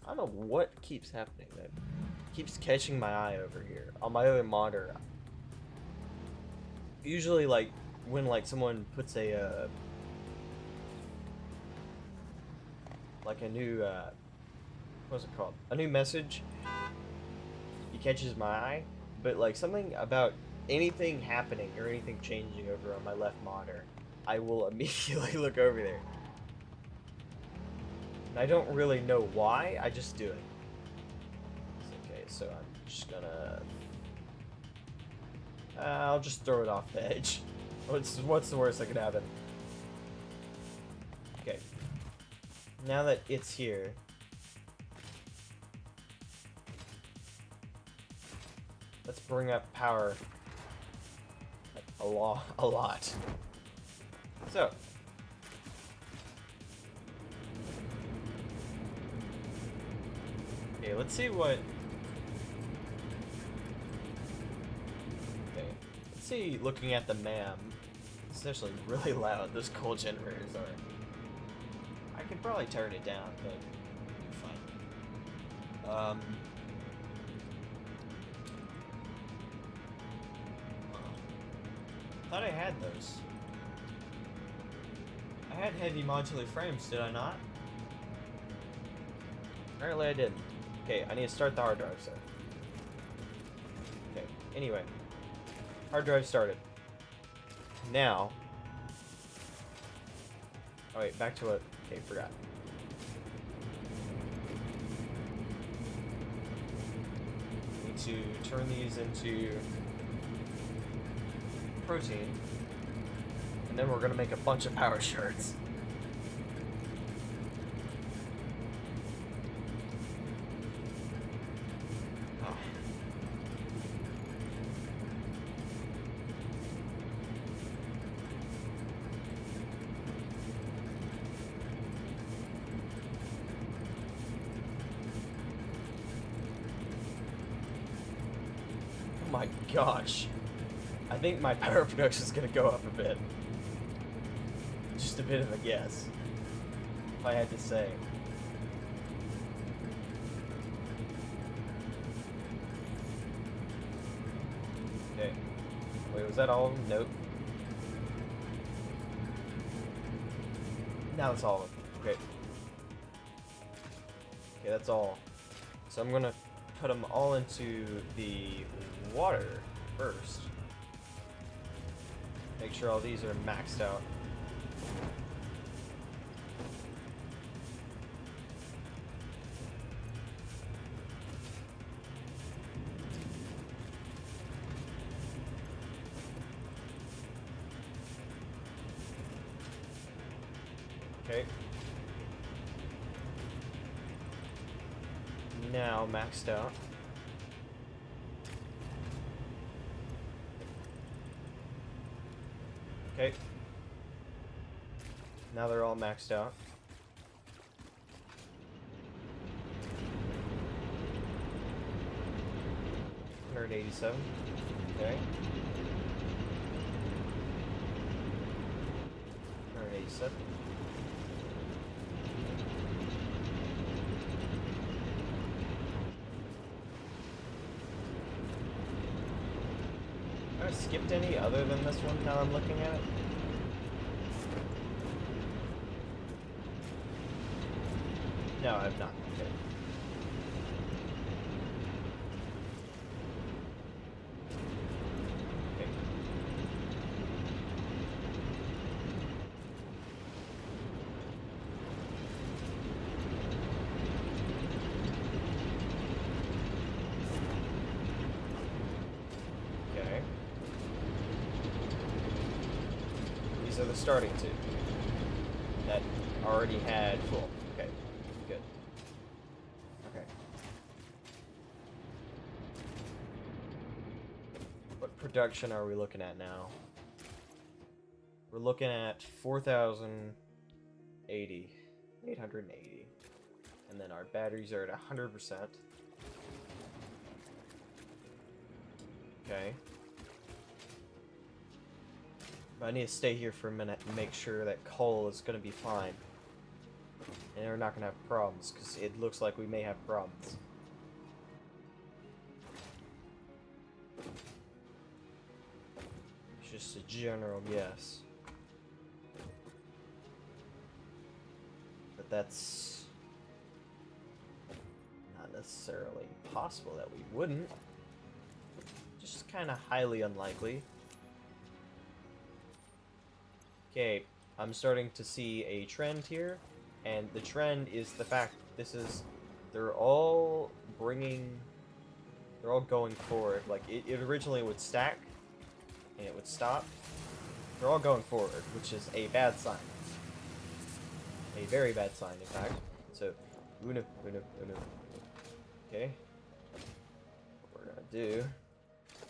I don't know what keeps happening. That keeps catching my eye over here on my other monitor. Usually, like when someone puts a like a new what's it called? A new message. It catches my eye, but like something about anything happening or anything changing over on my left monitor, I will immediately look over there. I don't really know why, I just do it. Okay, so I'm just gonna... I'll just throw it off the edge. What's the worst that could happen? Okay. Now that it's here... Let's bring up power. A lot. So... Okay, let's see what say looking at the MAM, it's actually really loud. Those coal generators are. I could probably turn it down, but fine. Thought I had those. I had heavy modular frames, did I not? Apparently I didn't. Okay, I need to start the hard drive, sir. Okay, anyway. Hard drive started. Now. Oh wait, back to what? Okay, forgot. Need to turn these into protein. And then we're gonna make a bunch of power shards. Oh. Oh my gosh. I think my power production is gonna go up a bit. Just a bit of a guess, if I had to say. Okay. Wait, was that all? Nope. Now that's all of them. Okay. Okay, that's all. So I'm gonna put them all into the water first. Make sure all these are maxed out. Okay. Now maxed out. Okay. Now they're all maxed out. $187. Okay. 187. Have I skipped any other than this one now I'm looking at it? No, I've not. Okay. Okay. Okay. These are the starting two that already had full. Okay, good. Okay. What production are we looking at now? We're looking at 4,080. 880. And then our batteries are at 100%. Okay. But I need to stay here for a minute and make sure that coal is going to be fine. And we're not going to have problems, because it looks like we may have problems. It's just a general guess. But that's not necessarily possible that we wouldn't. Just kind of highly unlikely. Okay, I'm starting to see a trend here, and the trend is the fact they're all going forward. Like, it originally would stack, and it would stop. They're all going forward, which is a bad sign. A very bad sign, in fact. So, uno. Okay. What we're gonna do,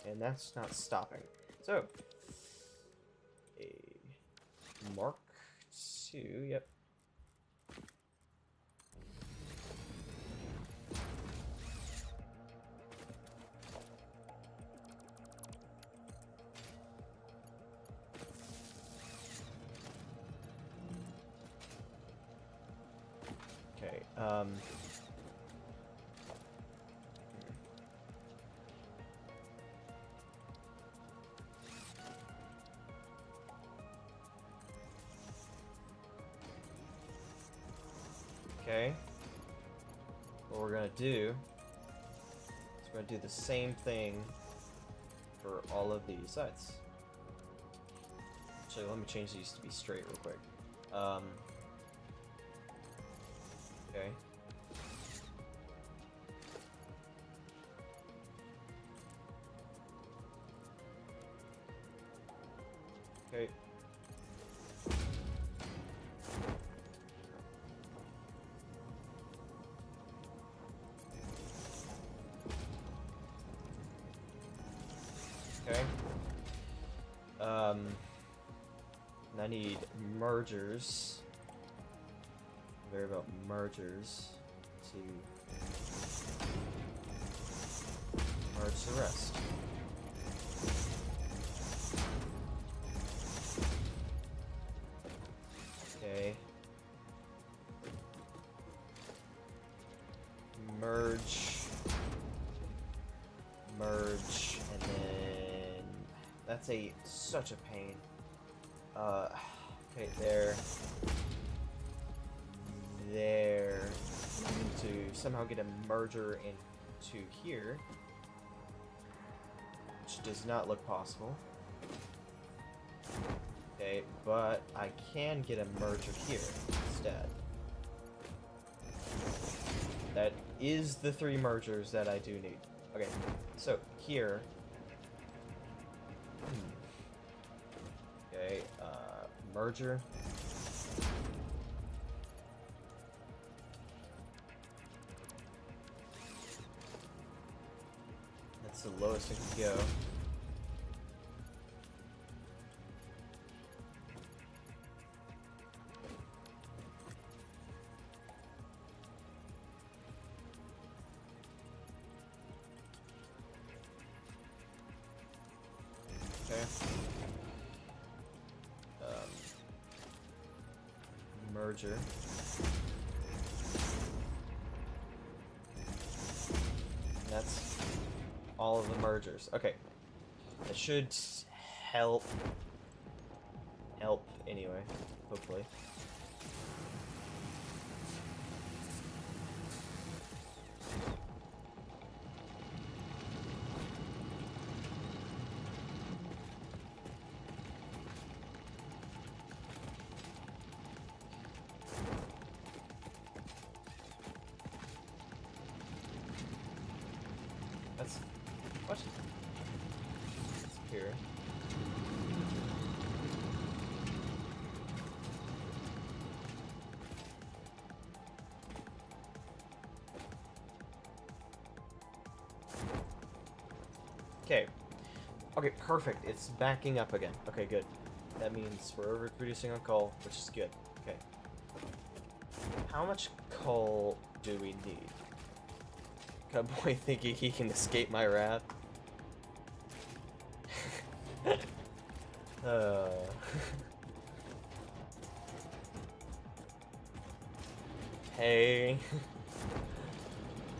and that's not stopping. So, Mark II, yep. Okay. What we're gonna do is we're gonna do the same thing for all of these sides. Actually, let me change these to be straight real quick. Okay. Okay. Okay. And I need mergers. Very about mergers to merge the rest. Okay. Merge, and then that's such a pain. Okay, there. I need to somehow get a merger into here, which does not look possible. Okay, but I can get a merger here instead. That is the 3 mergers that I do need. Okay, so here. Okay, merger. That's the lowest it can go. Okay. Merger. And that's all of the mergers. Okay. That should help. Help anyway, hopefully. That's what? It's here. Okay. Okay, perfect. It's backing up again. Okay, good. That means we're overproducing on coal, which is good. Okay. How much coal do we need? Cowboy thinking he can escape my wrath. Hey.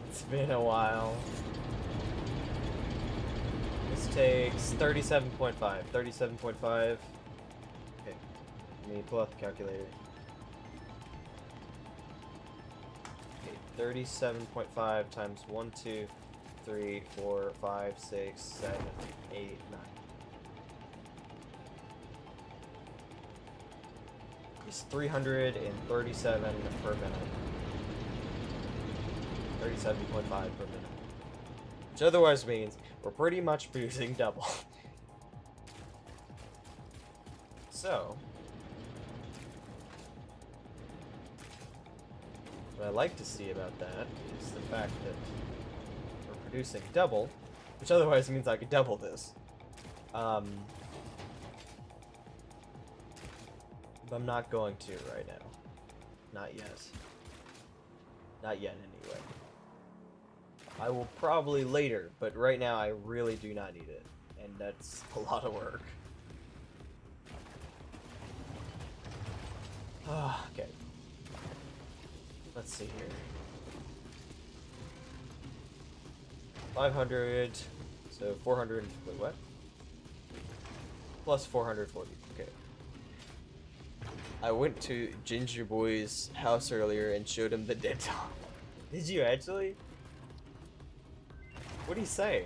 It's been a while. This takes 37.5. 37.5. Okay. Let me pull out the calculator. 37.5 times 1, 2, 3, 4, 5, 6, 7, 8, 9. It's 337 per minute. 37.5 per minute. Which otherwise means we're pretty much producing double. So, what I like to see about that is the fact that we're producing double, which otherwise means I could double this. But I'm not going to right now. Not yet. Not yet, anyway. I will probably later, but right now I really do not need it. And that's a lot of work. Okay. Let's see here. 500, so 400, wait, what? Plus 440, okay. I went to Ginger Boy's house earlier and showed him the dead dog. Did you actually? What did he say?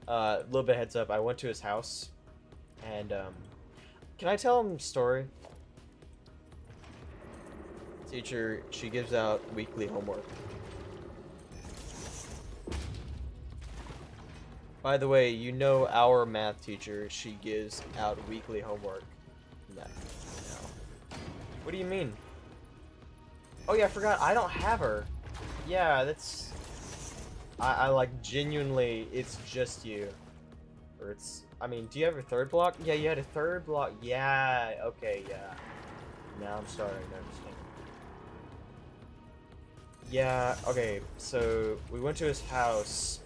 Little bit heads up, I went to his house, and, can I tell him a story? Teacher, she gives out weekly homework. By the way, you know our math teacher, she gives out weekly homework. No. What do you mean? Oh yeah, I forgot, I don't have her. Yeah, that's... I like, genuinely, it's just you. Or it's... I mean, do you have a third block? Yeah, you had a third block. Yeah, okay, yeah. Now I'm starting to understand. Yeah, okay, so we went to his house.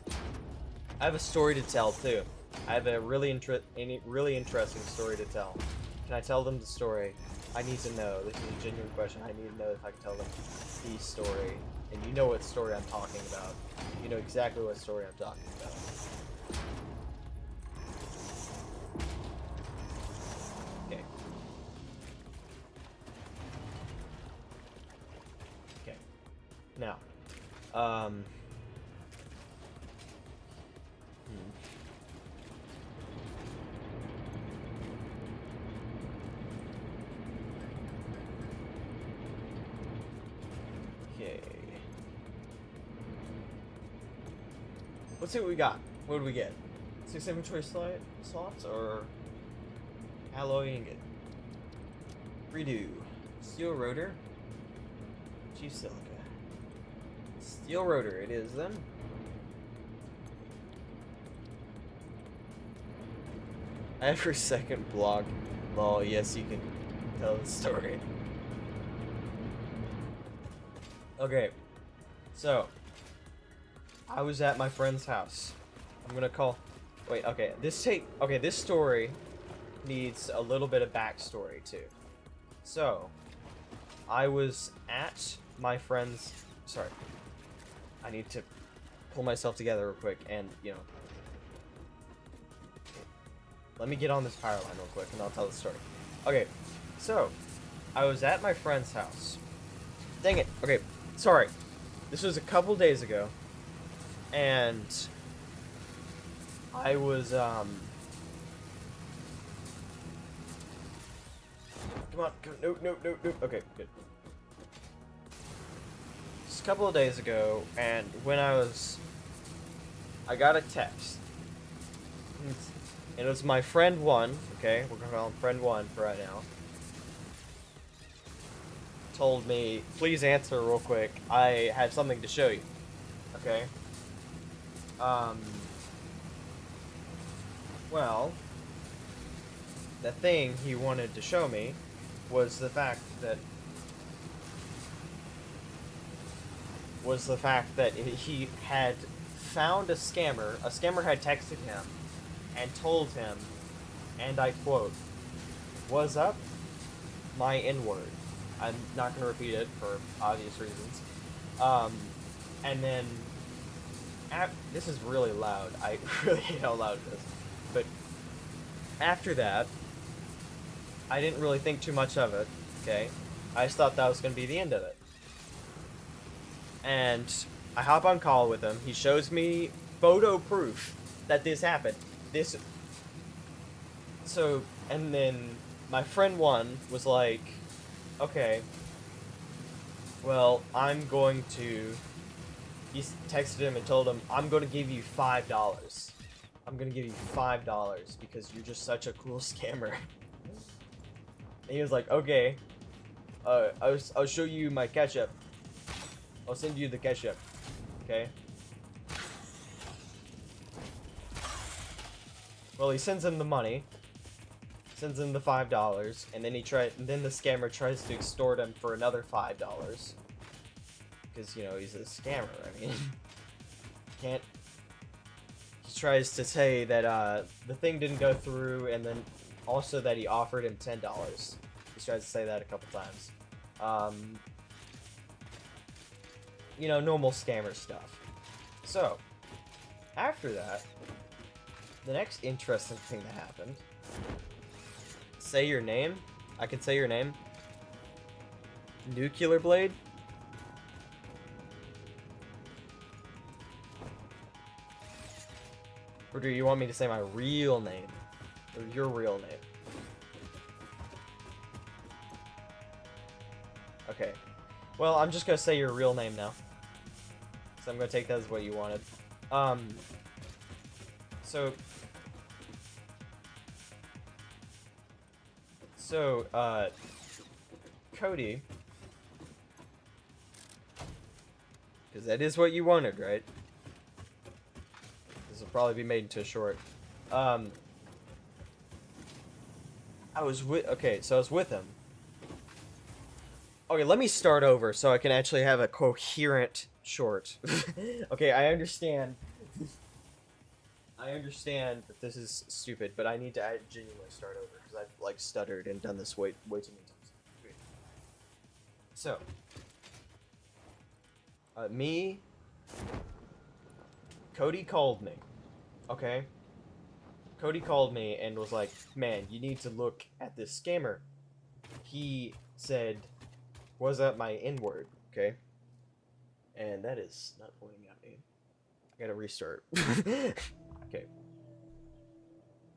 I have a story to tell too. I have a really interesting story to tell. Can I tell them the story? I need to know. This is a genuine question. I need to know if I can tell them the story. And you know what story I'm talking about. You know exactly what story I'm talking about. Okay. Okay. Now, Okay. Let's see what we got. What do we get? 6 inventory slots or alloy ingot? Redo. Steel rotor. Chief silica. Steel rotor it is then. Every second block. Lol, yes, you can tell the story. Okay, so I was at my friend's house. I'm gonna call. Wait, okay. This story needs a little bit of backstory too. So, I was at my friend's. Sorry, I need to pull myself together real quick, and let me get on this power line real quick, and I'll tell the story. Okay, so I was at my friend's house. Dang it. Okay. Sorry, this was a couple days ago, and I was, come on, no, okay, good. Just a couple of days ago, and when I got a text, and it was my friend 1, okay, we're gonna call him friend 1 for right now. Told me, please answer real quick. I have something to show you. Okay. Well, the thing he wanted to show me was the fact that he had found a scammer. A scammer had texted him and told him, and I quote, "Was up my N-word." I'm not going to repeat it for obvious reasons. And then, this is really loud. I really hate how loud it is. But after that, I didn't really think too much of it, okay? I just thought that was going to be the end of it. And I hop on call with him. He shows me photo proof that this happened. And then my friend 1 was like, okay, well, he texted him and told him, I'm going to give you $5. I'm going to give you $5 because you're just such a cool scammer. And he was like, okay, I'll show you my ketchup. I'll send you the ketchup, okay? Well, he sends him the money. Sends him the $5, and then the scammer tries to extort him for another $5. Because, he's a scammer, I mean. He tries to say that, the thing didn't go through, and then also that he offered him $10. He tries to say that a couple times. you know, normal scammer stuff. So, after that, the next interesting thing that happened. Say your name. I can say your name. Nuclear Blade. Or do you want me to say my real name? Or your real name? Okay. Well, I'm just gonna say your real name now. So I'm gonna take that as what you wanted. So, Cody, because that is what you wanted, right? This will probably be made into a short. I was with, okay, so I was with him. Okay, let me start over so I can actually have a coherent short. Okay, I understand. I understand that this is stupid, but I need to genuinely start over because I've like stuttered and done this way too many times. Okay. So, Cody called me. Okay. Cody called me and was like, "Man, you need to look at this scammer." He said, "Was that my N-word?" Okay. And that is not pointing at me. I gotta restart. Okay.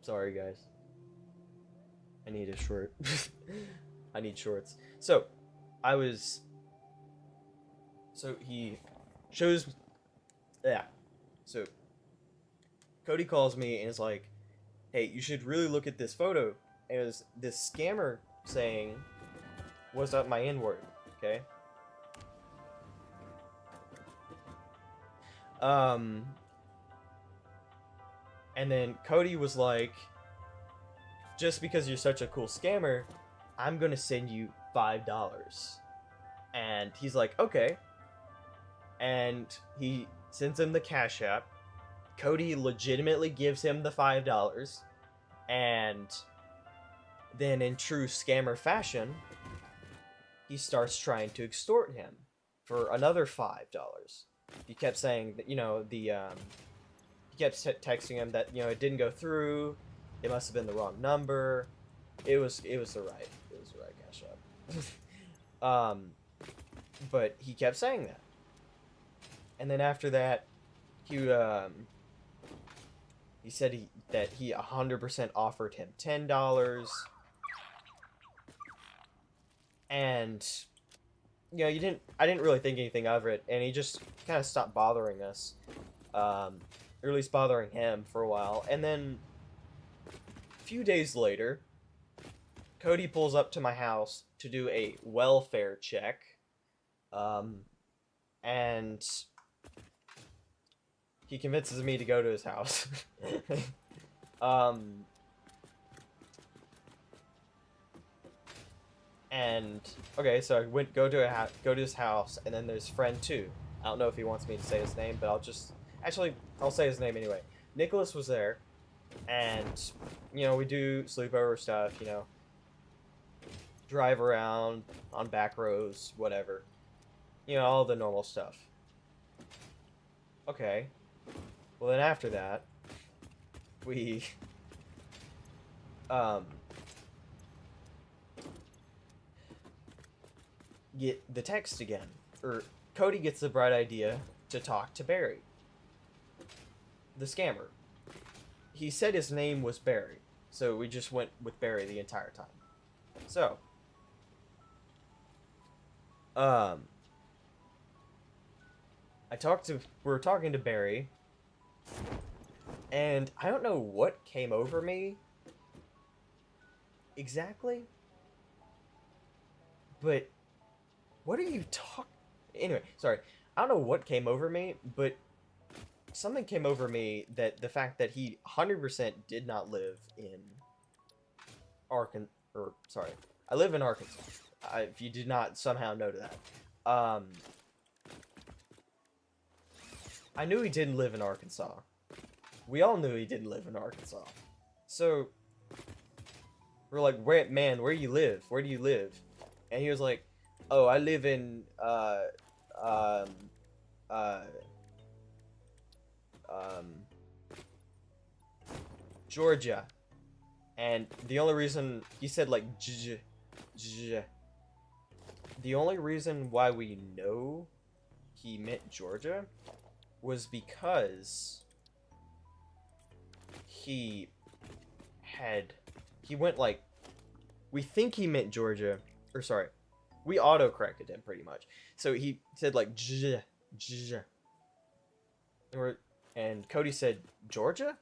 Sorry, guys. I need a short. I need shorts. So, he shows. Yeah. So, Cody calls me and is like, "Hey, you should really look at this photo." And it was this scammer saying, "Was that my N-word?" Okay. And then Cody was like, "Just because you're such a cool scammer, I'm gonna send you $5. And he's like, "Okay." And he sends him the Cash App. Cody legitimately gives him the $5. And then in true scammer fashion, he starts trying to extort him for another $5. He kept saying that, you know, he kept texting him that, you know, it didn't go through. It must have been the wrong number. It was the right Cash App. But he kept saying that. And then after that, he said that he 100% offered him $10. And you know, I didn't really think anything of it, and he just kind of stopped bothering us. Or at least bothering him for a while. And then a few days later, Cody pulls up to my house to do a welfare check. And he convinces me to go to his house. And okay, so I go to his house, and then there's friend 2. I don't know if he wants me to say his name, but I'll say his name anyway. Nicholas was there, and you know, we do sleepover stuff, you know, drive around on back roads, whatever, you know, all the normal stuff. Okay, well then after that, we get the text again, or Cody gets the bright idea to talk to Barry, the scammer. He said his name was Barry, so we just went with Barry the entire time. So, we were talking to Barry, and I don't know what came over me exactly, but what are you talking? Anyway, sorry. I don't know what came over me, but something came over me that the fact that he 100% did not live in Arkansas. Or, sorry. I live in Arkansas. If you did not somehow know that. I knew he didn't live in Arkansas. We all knew he didn't live in Arkansas. So, we're like, man, where you live? Where do you live? And he was like, "Oh, I live in, uh, um, Georgia. And the only reason he said like the only reason why we know he meant Georgia was because he went like, we think he meant Georgia, or sorry, we auto-corrected him pretty much. So he said like and Cody said Georgia?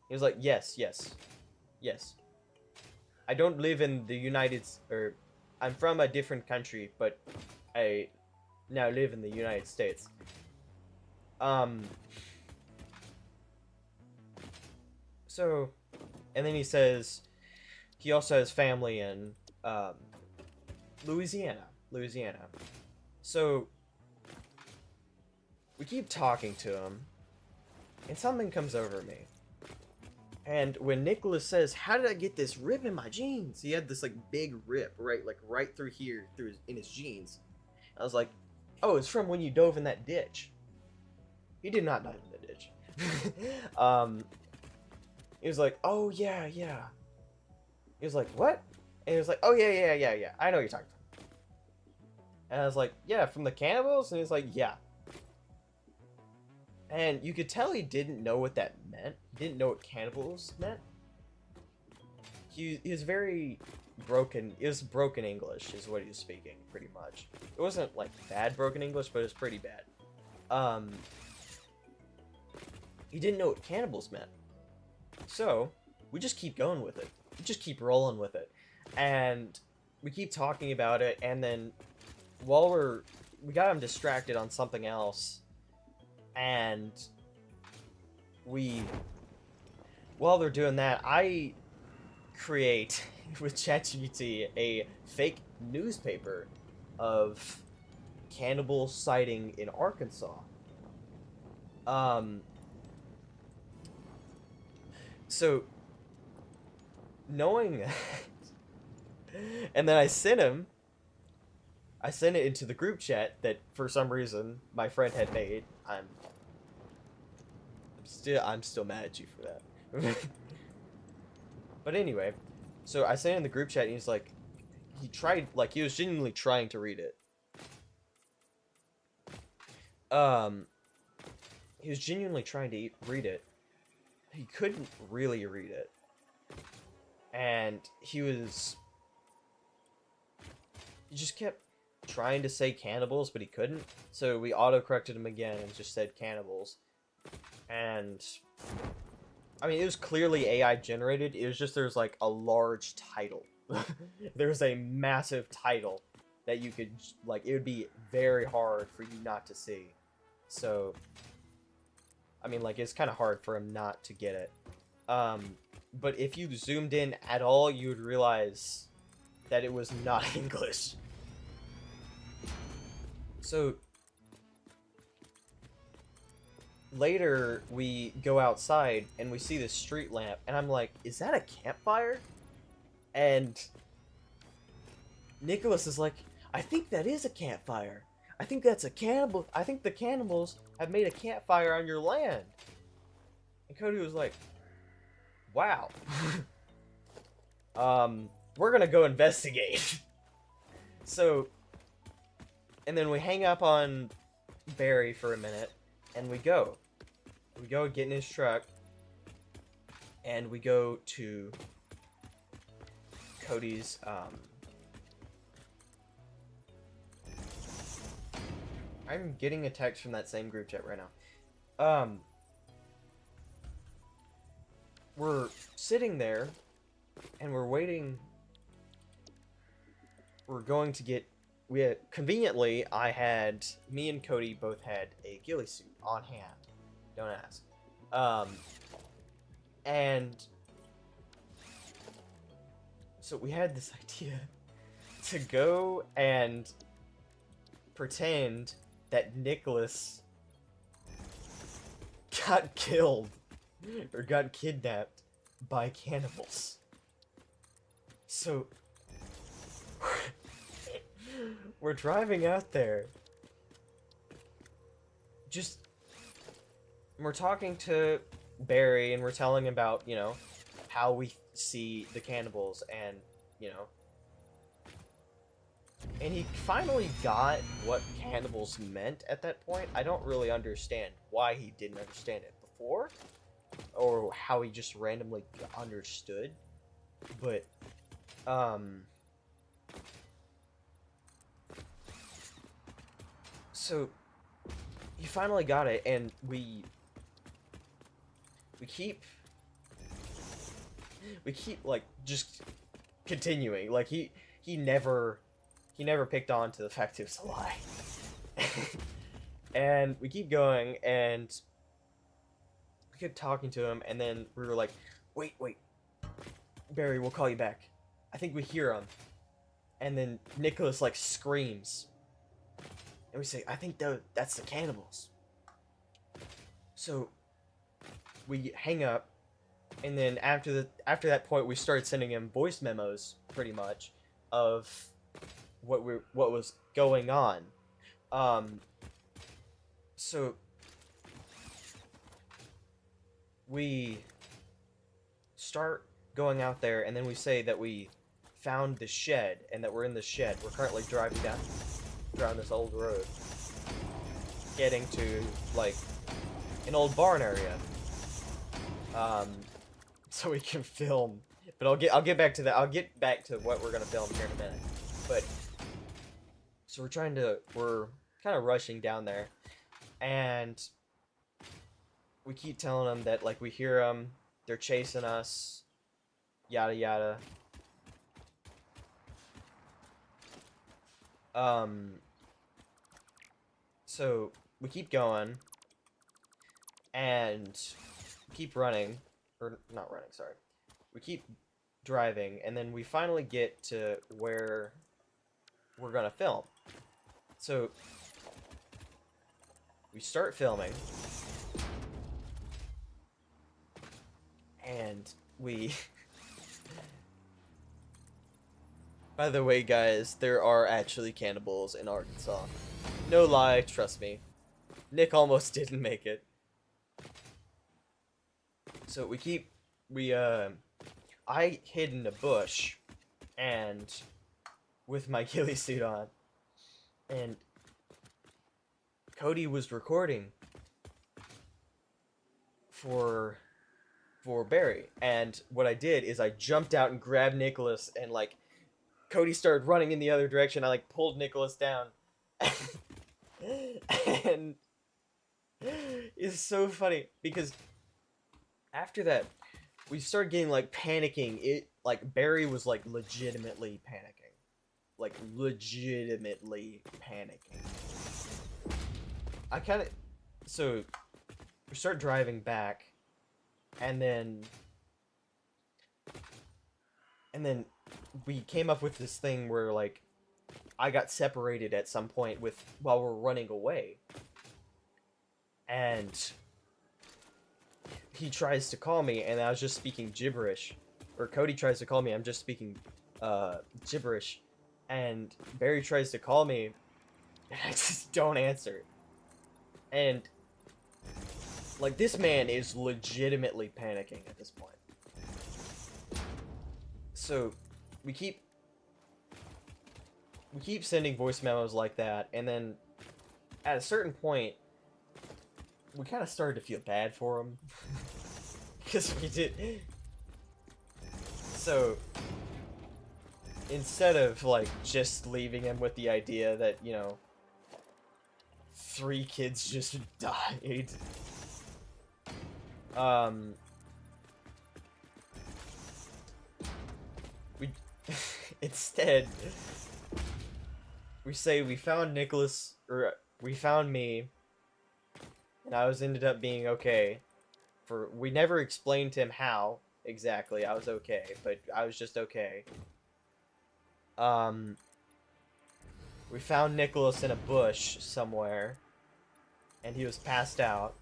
He was like, yes. I don't live in the or I'm from a different country, but I now live in the United States. So, and then he says he also has family in Louisiana. So we keep talking to him, and something comes over me. And when Nicholas says, "How did I get this rip in my jeans?" He had this like big rip, right through here, in his jeans. I was like, "Oh, it's from when you dove in that ditch." He did not dive in the ditch. He was like, "Oh yeah." He was like, "What?" And he was like, "Oh yeah. I know what you're talking about." And I was like, "Yeah, from the cannibals?" And he was like, "Yeah." And you could tell he didn't know what that meant. He didn't know what cannibals meant. He was very broken. It was broken English is what he was speaking, pretty much. It wasn't like bad broken English, but it was pretty bad. He didn't know what cannibals meant. So we just keep going with it. We just keep rolling with it. And we keep talking about it, and then while we got him distracted on something else. And while they're doing that, I create with ChatGPT a fake newspaper of cannibal sighting in Arkansas. So knowing that, and then I sent it into the group chat that for some reason my friend had made. I'm still mad at you for that. But anyway, so I sent it in the group chat, and he's like, he was genuinely trying to read it. He was genuinely trying to read it. He couldn't really read it. And he just kept trying to say cannibals, but he couldn't. So we auto-corrected him again and just said cannibals. And I mean, it was clearly AI generated. It was just there's like a large title. There's a massive title that you could like. It would be very hard for you not to see. So I mean, like, it's kind of hard for him not to get it. But if you zoomed in at all, you would realize that it was not English. So later, we go outside, and we see this street lamp, and I'm like, is that a campfire? And Nicholas is like, I think that is a campfire. I think that's a cannibal. I think the cannibals have made a campfire on your land. And Cody was like, wow. We're gonna go investigate. So, and then we hang up on Barry for a minute, and we go. We go get in his truck, and we go to Cody's, I'm getting a text from that same group chat right now. We're sitting there, and we're waiting. We're going to get... conveniently, me and Cody both had a ghillie suit on hand. Don't ask. And so we had this idea to go and pretend that Nicholas got killed or got kidnapped by cannibals. So we're driving out there just we're talking to Barry and we're telling him about, you know, how we see the cannibals and, you know, and he finally got what cannibals meant at that point. I don't really understand why he didn't understand it before, or how he just randomly understood, but, so, he finally got it, and we keep, like, just continuing, like, he never picked on to the fact it was a lie. And we keep going, and we kept talking to him, and then we were like, wait, Barry, we'll call you back. I think we hear him. And then Nicholas, like, screams. And we say, I think that's the cannibals. So, we hang up, and then after that point, we started sending him voice memos, pretty much, of what was going on. So we start going out there, and then we say that we found the shed, and that we're in the shed. We're currently driving down this old road, getting to, like, an old barn area. So we can film. But I'll get back to that. I'll get back to what we're gonna film here in a minute. But so we're kind of rushing down there, and we keep telling them that, like, we hear them, they're chasing us, yada yada. So we keep going, and keep running, or not running, sorry. We keep driving, and then we finally get to where we're gonna film. So we start filming, and we by the way, guys, there are actually cannibals in Arkansas. No lie, trust me. Nick almost didn't make it. So I hid in a bush, and with my ghillie suit on, and Cody was recording for Barry, and what I did is I jumped out and grabbed Nicholas, and, like, Cody started running in the other direction. I, like, pulled Nicholas down. And it's so funny because after that we started getting, like, panicking. Barry was, like, legitimately panicking. Like, legitimately panicking. So we start driving back, and then we came up with this thing where, like, I got separated at some point while we're running away. And he tries to call me, and I was just speaking gibberish. Or Cody tries to call me, I'm just speaking gibberish. And Barry tries to call me, and I just don't answer. And, like, this man is legitimately panicking at this point. So we keep sending voice memos like that, and then at a certain point we kind of started to feel bad for him. Because we did. So instead of, like, just leaving him with the idea that, you know, 3 kids just died, we instead we say we found Nicholas, or we found me, and I ended up being okay. We never explained to him how exactly I was okay, but I was just okay. We found Nicholas in a bush somewhere, and he was passed out,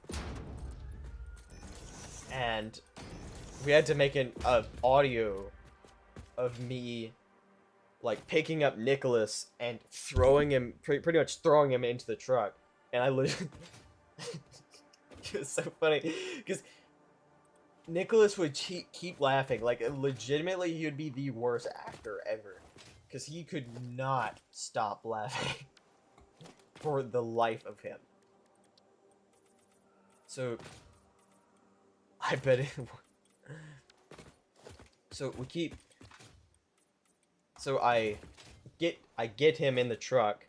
and we had to make an audio of me, like, picking up Nicholas and throwing him, pretty much throwing him into the truck. And It was so funny because Nicholas would keep laughing. Like, legitimately, he would be the worst actor ever. Because he could not stop laughing for the life of him. So, I bet it... So, we keep... So, I get him in the truck,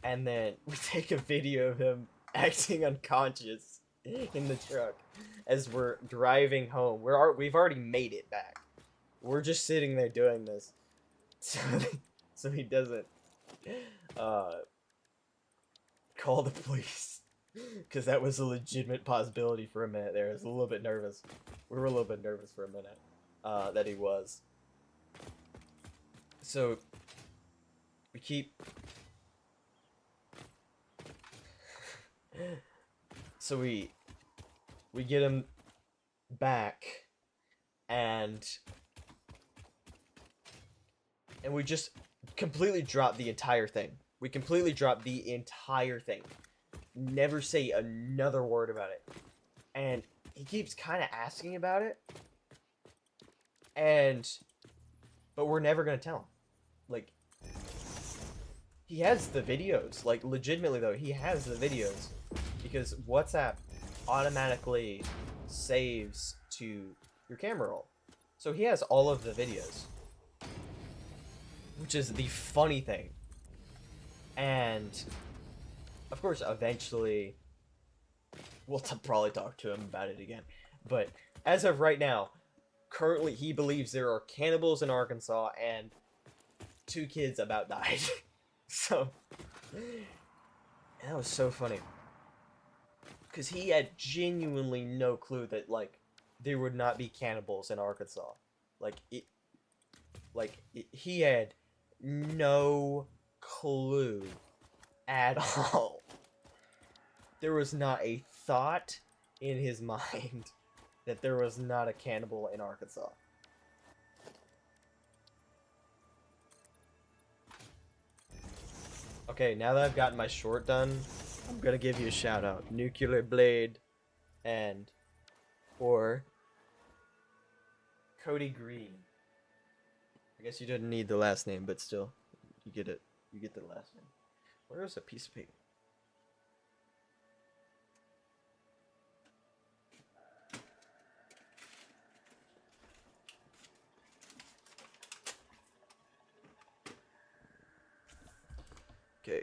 and then we take a video of him acting unconscious in the truck as we're driving home. We've already made it back. We're just sitting there doing this. So he doesn't call the police, because that was a legitimate possibility for a minute there. I was a little bit nervous. We were a little bit nervous for a minute that he was. So we keep... So we get him back, and we just completely drop the entire thing. We completely drop the entire thing. Never say another word about it. And he keeps kind of asking about it. But we're never going to tell him. Like, he has the videos. Like, legitimately, though, he has the videos. Because WhatsApp automatically saves to your camera roll. So he has all of the videos. Which is the funny thing. And, of course, eventually, we'll probably talk to him about it again. But, as of right now, currently he believes there are cannibals in Arkansas, and 2 kids about died. So, that was so funny. Because he had genuinely no clue that, like, there would not be cannibals in Arkansas. He had no clue at all. There was not a thought in his mind that there was not a cannibal in Arkansas. Okay, now that I've gotten my short done, I'm gonna give you a shout out. Nuclear Blade or Cody Green. I guess you didn't need the last name, but still, you get it. You get the last name. Where is a piece of paper? Okay.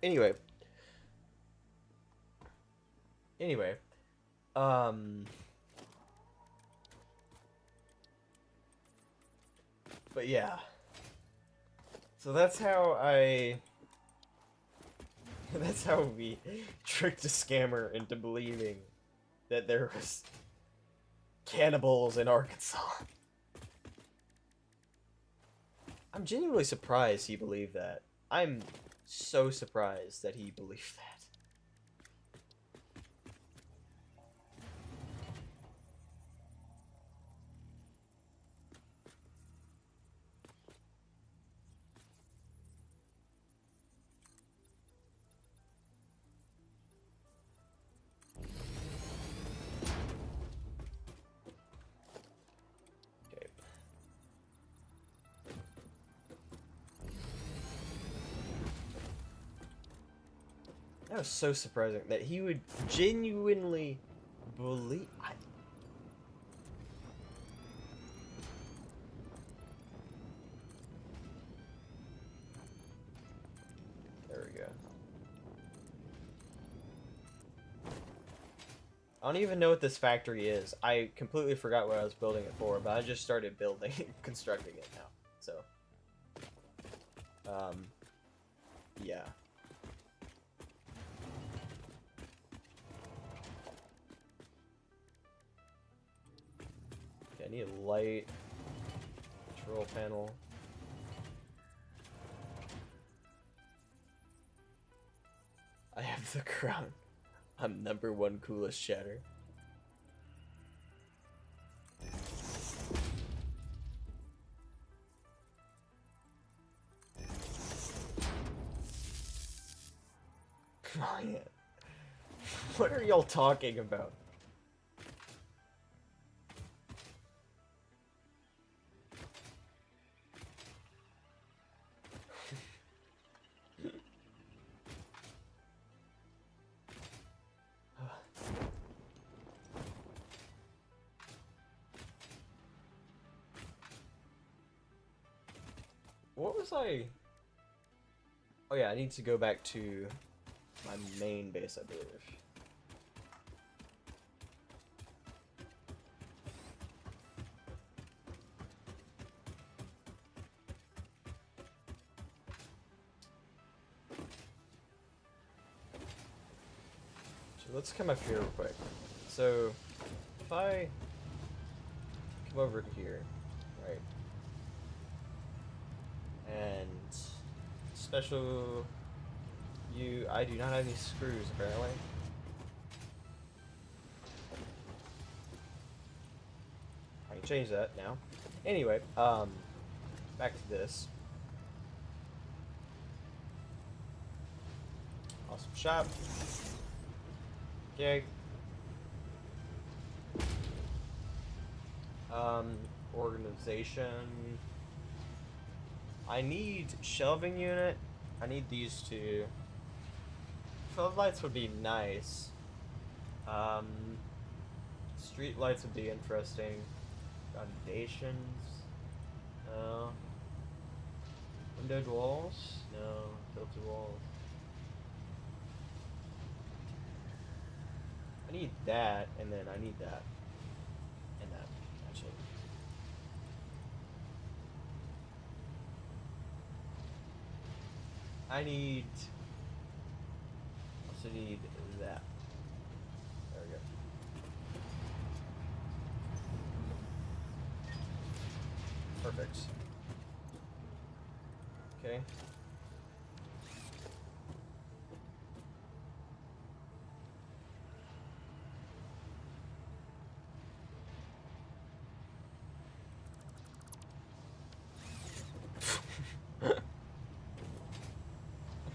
Anyway. But yeah. So that's how that's how we tricked a scammer into believing that there was cannibals in Arkansas. I'm genuinely surprised he believed that. I'm so surprised that he believed that. Okay. That was so surprising that he would genuinely believe. There we go. I don't even know what this factory is. I completely forgot what I was building it for, but I just started building, constructing it now. So, yeah. Okay, I need a light control panel. I have the crown. I'm #1 coolest shatter. Oh, yeah. What are y'all talking about? What was I? Oh yeah, I need to go back to my main base, I believe. So let's come up here real quick. So if I come over to here, right, and special I do not have any screws apparently. I can change that now. Anyway, back to this. Awesome shop. Okay. Organization. I need shelving unit. I need these two. Floodlights would be nice. Street lights would be interesting. Foundations. No. Windowed walls? No. Tilted walls. I need that, and then I need that. And that, actually. I also need that. There we go. Perfect. Okay.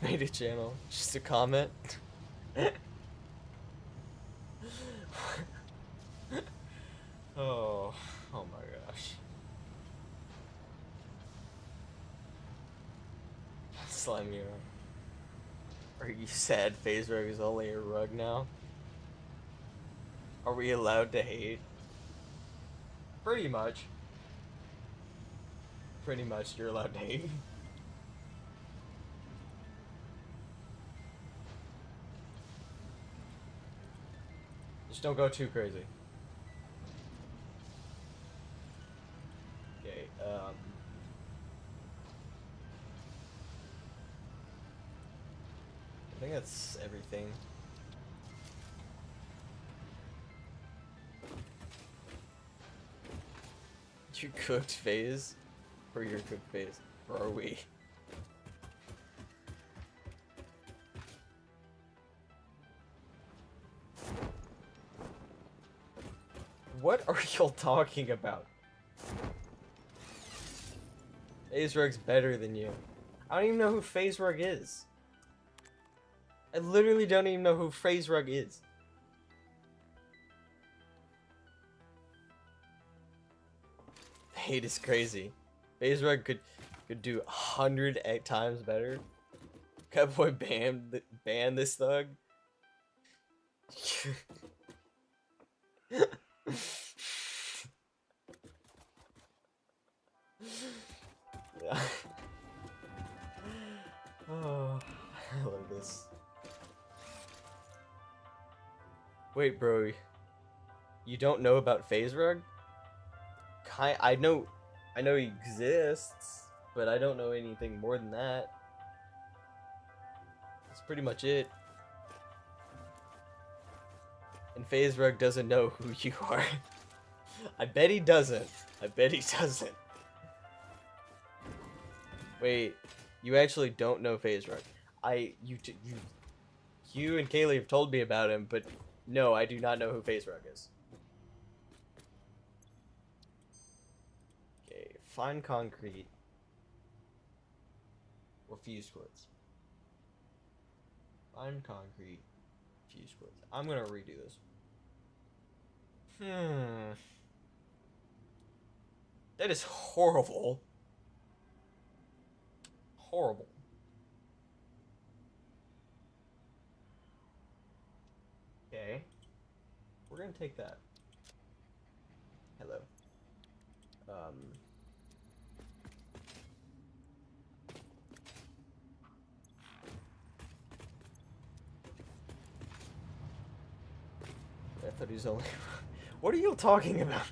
Made a channel just a comment. Oh my gosh. Slime you. Are you sad phase rug is only a rug now? Are we allowed to hate? Pretty much. Pretty much you're allowed to hate. Just don't go too crazy. Okay, I think that's everything. You cooked phase? Or your cooked phase? Or are we? What are y'all talking about? Phase Rug's better than you. I don't even know who Phase Rug is. I literally don't even know who Phase Rug is. Hate is crazy. Phase Rug could do 100 times better. Cowboy ban this thug. Oh, I love this. Wait, bro. You don't know about Phase Rug? I know he exists, but I don't know anything more than that. That's pretty much it. And Phase Rug doesn't know who you are. I bet he doesn't. I bet he doesn't. Wait, you actually don't know Phase Rug. You and Kaylee have told me about him, but no, I do not know who FaZe Rug is. Okay, fine concrete or fuse quartz. Fine concrete, fuse quartz. I'm gonna redo this. That is horrible. Horrible. Okay. We're gonna take that. Hello. I thought he was only... What are you talking about?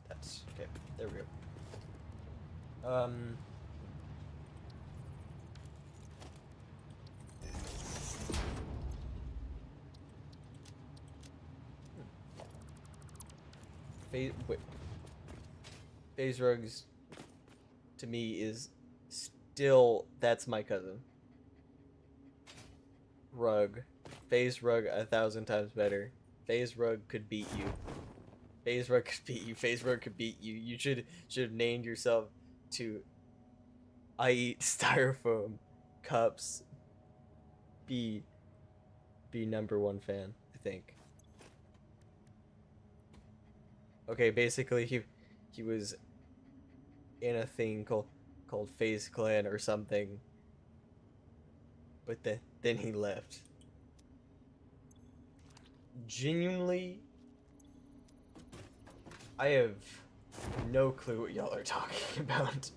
That's... Okay, there we go. Wait. FaZe Rugs, to me, is still... That's my cousin. Rug. FaZe Rug 1,000 times better. FaZe Rug could beat you. FaZe Rug could beat you. FaZe Rug could beat you. You should have named yourself to I eat styrofoam cups. Be #1 fan, I think. Okay, basically he was in a thing called FaZe Clan or something. But then he left. Genuinely, I have no clue what y'all are talking about.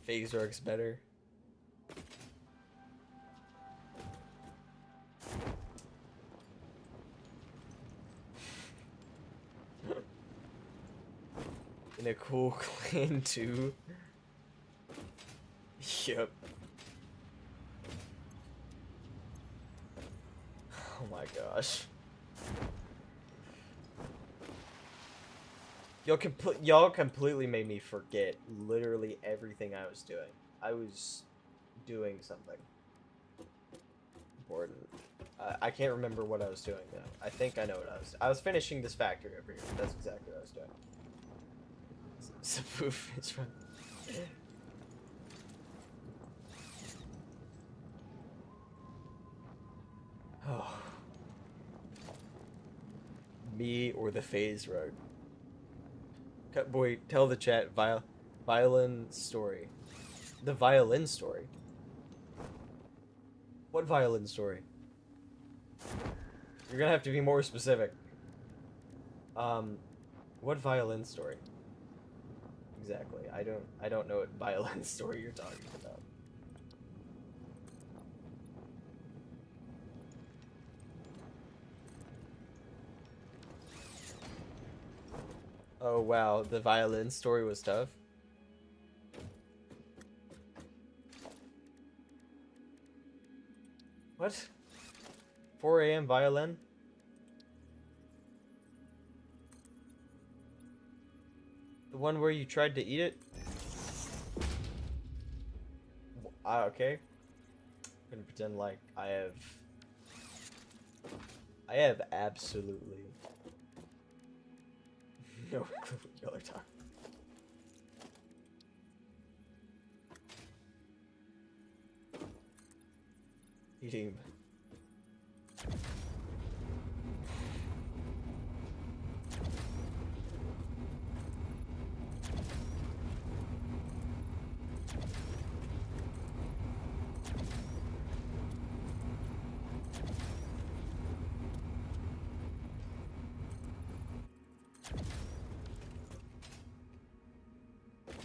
FaZe Rug's better. In a cool clan too. Yep. Oh my gosh. Y'all completely made me forget literally everything I was doing. I was doing something important. I can't remember what I was doing though. I think I know what I was finishing this factory over here. That's exactly what I was doing. Spoof, it's from... Oh. Me or the FaZe Rug? Cut boy, tell the chat violin story. The violin story? What violin story? You're gonna have to be more specific. What violin story? Exactly. I don't know what violin story you're talking about. Oh wow, the violin story was tough. What? 4 a.m. violin? The one where you tried to eat it? Okay. I'm gonna pretend like I have absolutely no clue what y'all are talking. Eating.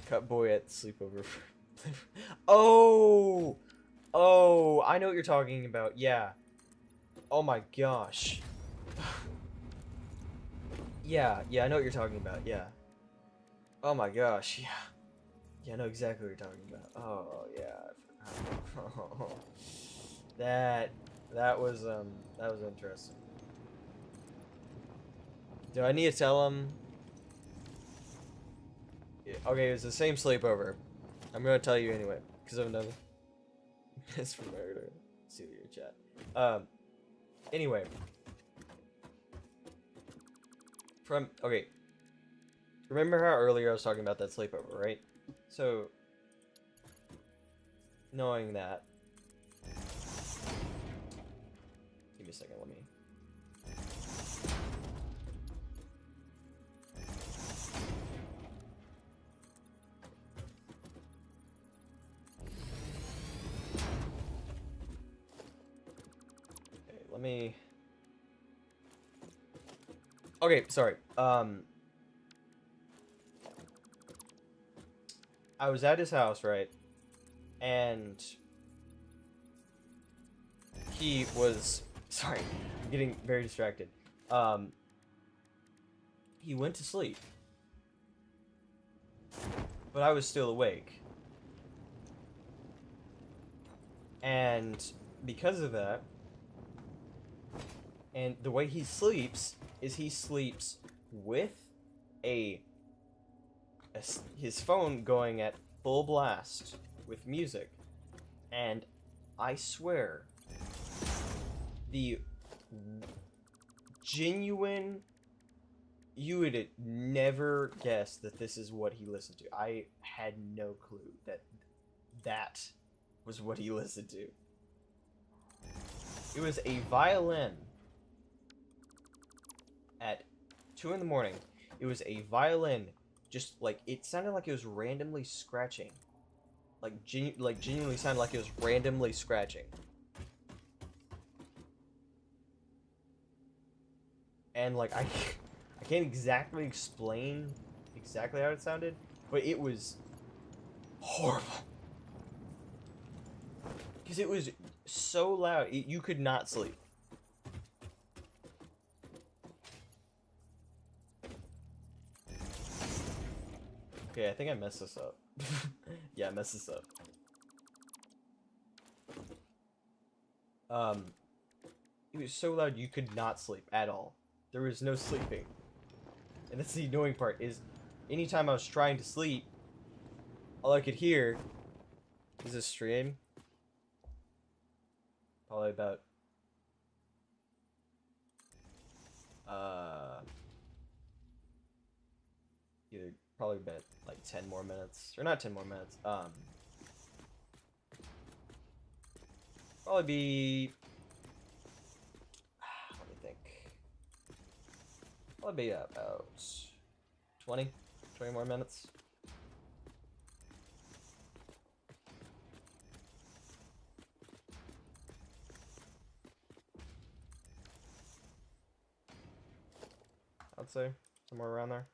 Cut boy at sleepover. Oh! Oh, I know what you're talking about. Yeah. Oh my gosh. Yeah, I know what you're talking about. Yeah. Oh my gosh. Yeah. Yeah, I know exactly what you're talking about. Oh yeah, I forgot. that was interesting. Do I need to tell him? Yeah, okay, it was the same sleepover. I'm gonna tell you anyway, because of another. It's from murder. See your chat. Anyway. Okay. Remember how earlier I was talking about that sleepover, right? So, knowing that. Give me a second, let me. Okay, let me. Okay, sorry. I was at his house, right? And he was sorry, I'm getting very distracted. He went to sleep. But I was still awake. And because of that, and the way he sleeps is he sleeps with his phone going at full blast with music. And I swear, the genuine, you would never guess that this is what he listened to. I had no clue that was what he listened to. It was a violin at 2 in the morning. It was a violin, just like it sounded like it was randomly scratching. Like genuinely sounded like it was randomly scratching. And like I can't exactly explain exactly how it sounded, but it was horrible. Because it was so loud, you could not sleep. Okay, I think I messed this up. Yeah, I messed this up. It was so loud you could not sleep at all. There was no sleeping. And that's the annoying part, is anytime I was trying to sleep, all I could hear is a stream. Probably about either probably about like 10 more minutes. Or not 10 more minutes. Probably be let me think. Probably be about 20 more minutes. I'd say somewhere around there.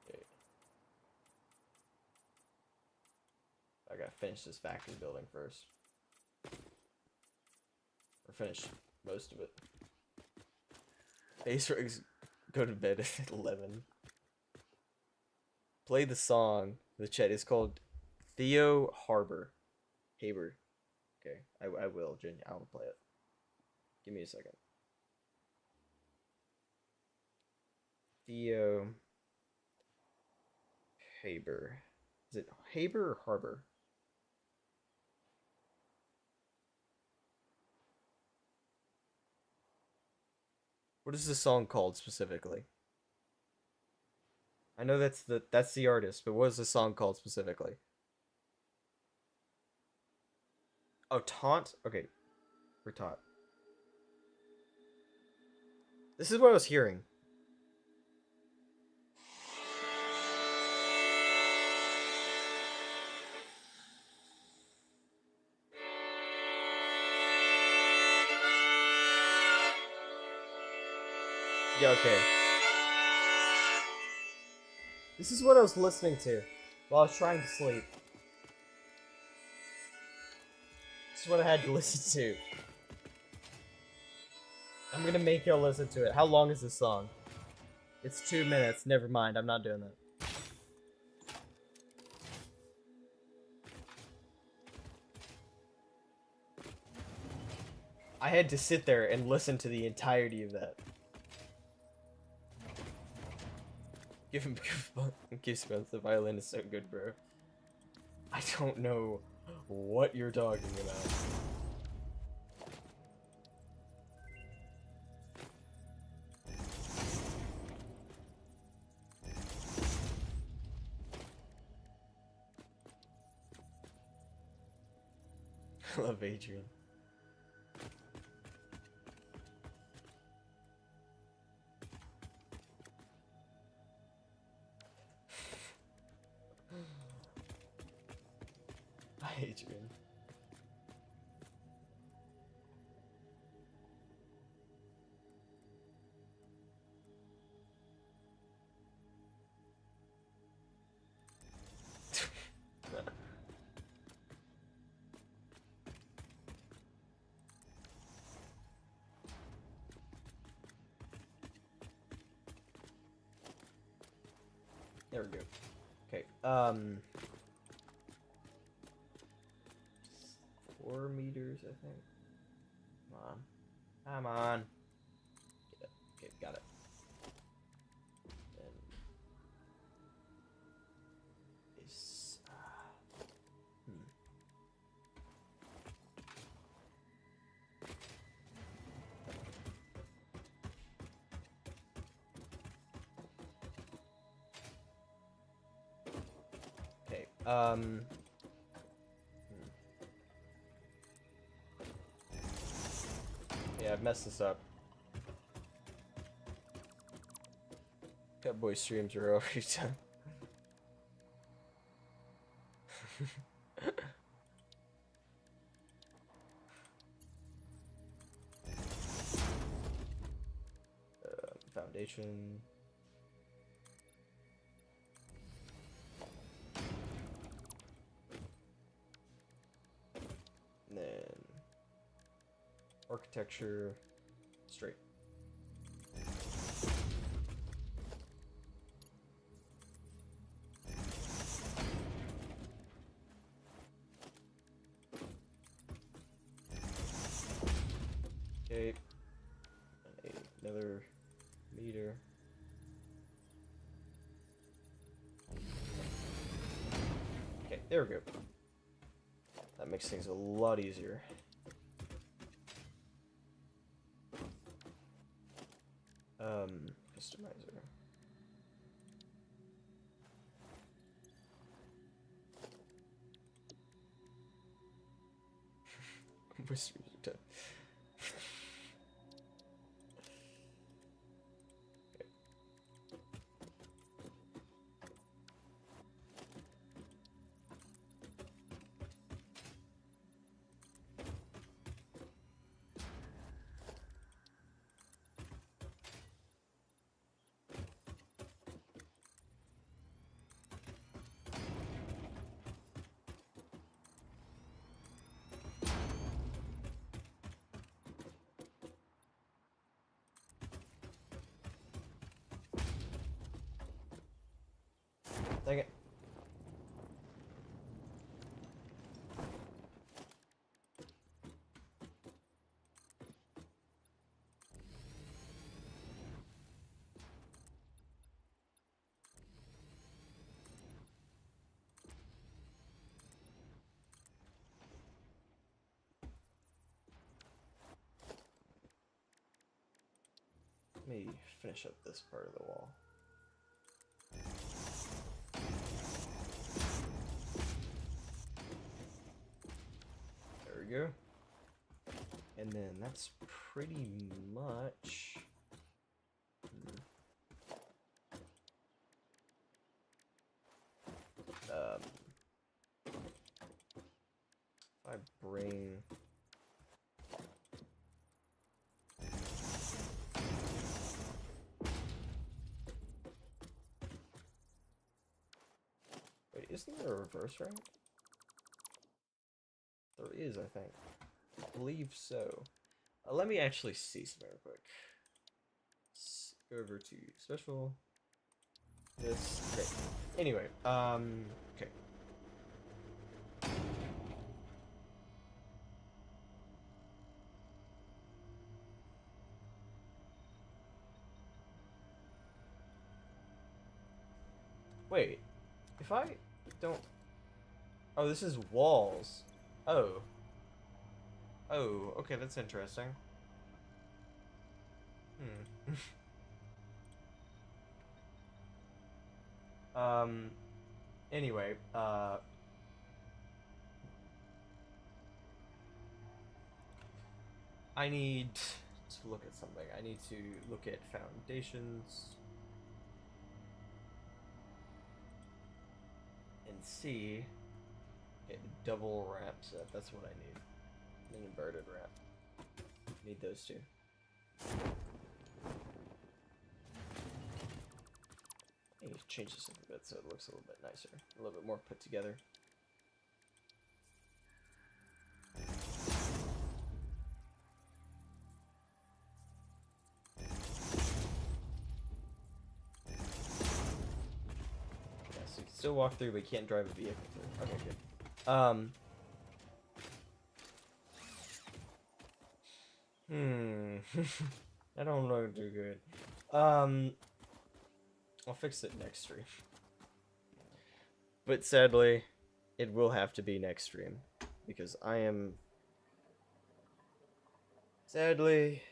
Okay. I gotta finish this factory building first. Or finish most of it. Base rigs go to bed at 11. Play the song. The chat is called Theo Harbor. Haber. Okay, I will, Jen. I will play it. Give me a second. Theo Haber. Is it Haber or Harbor? What is the song called specifically? I know that's the artist, but what is the song called specifically? Oh, Taunt? Okay. For Taunt. This is what I was hearing. Yeah, okay. This is what I was listening to while I was trying to sleep. This is what I had to listen to. I'm gonna make y'all listen to it. How long is this song? It's 2 minutes. Never mind, I'm not doing that. I had to sit there and listen to the entirety of that. Give him goosebumps. The violin is so good, bro. I don't know what you're talking about. I love Adrian. Adrian. There we go. Okay, 4 meters, I think. Come on. Come on. Get it. Okay, got it. Then is Okay, yeah, I've messed this up. Catboy streams are already done. Foundation. And then architecture straight. Okay. And another meter. Okay, there we go. That makes things a lot easier. Customizer. Whisper music time. Dang it. Let me finish up this part of the wall. There we go. And then that's pretty much... if I bring... isn't there a reverse rank? There is, I think. I believe so. Let me actually see something real quick. Go over to special. This. Okay. Anyway, okay. Wait, if I don't... Oh, this is walls. Oh. Oh, okay, that's interesting. Hmm. Anyway, I need to look at something. I need to look at foundations and see. Okay, double ramp set. That's what I need. An inverted ramp. Need those two. I need to change this a bit so it looks a little bit nicer, a little bit more put together. Yeah, so you can still walk through, but you can't drive a vehicle through. Okay, good. I don't know too good. I'll fix it next stream. But sadly, it will have to be next stream. Because I am... Sadly...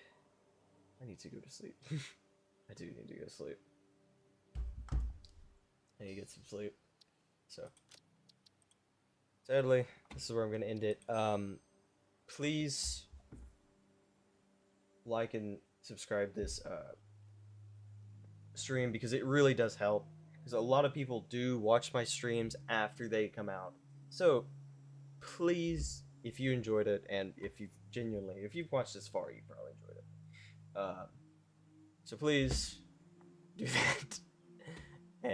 I need to go to sleep. I do need to go to sleep. I need to get some sleep. So... Sadly, this is where I'm going to end it. Please... like and subscribe this stream because it really does help, because a lot of people do watch my streams after they come out. So please, if you enjoyed it, and if you've watched this far, you probably enjoyed it, so please do that.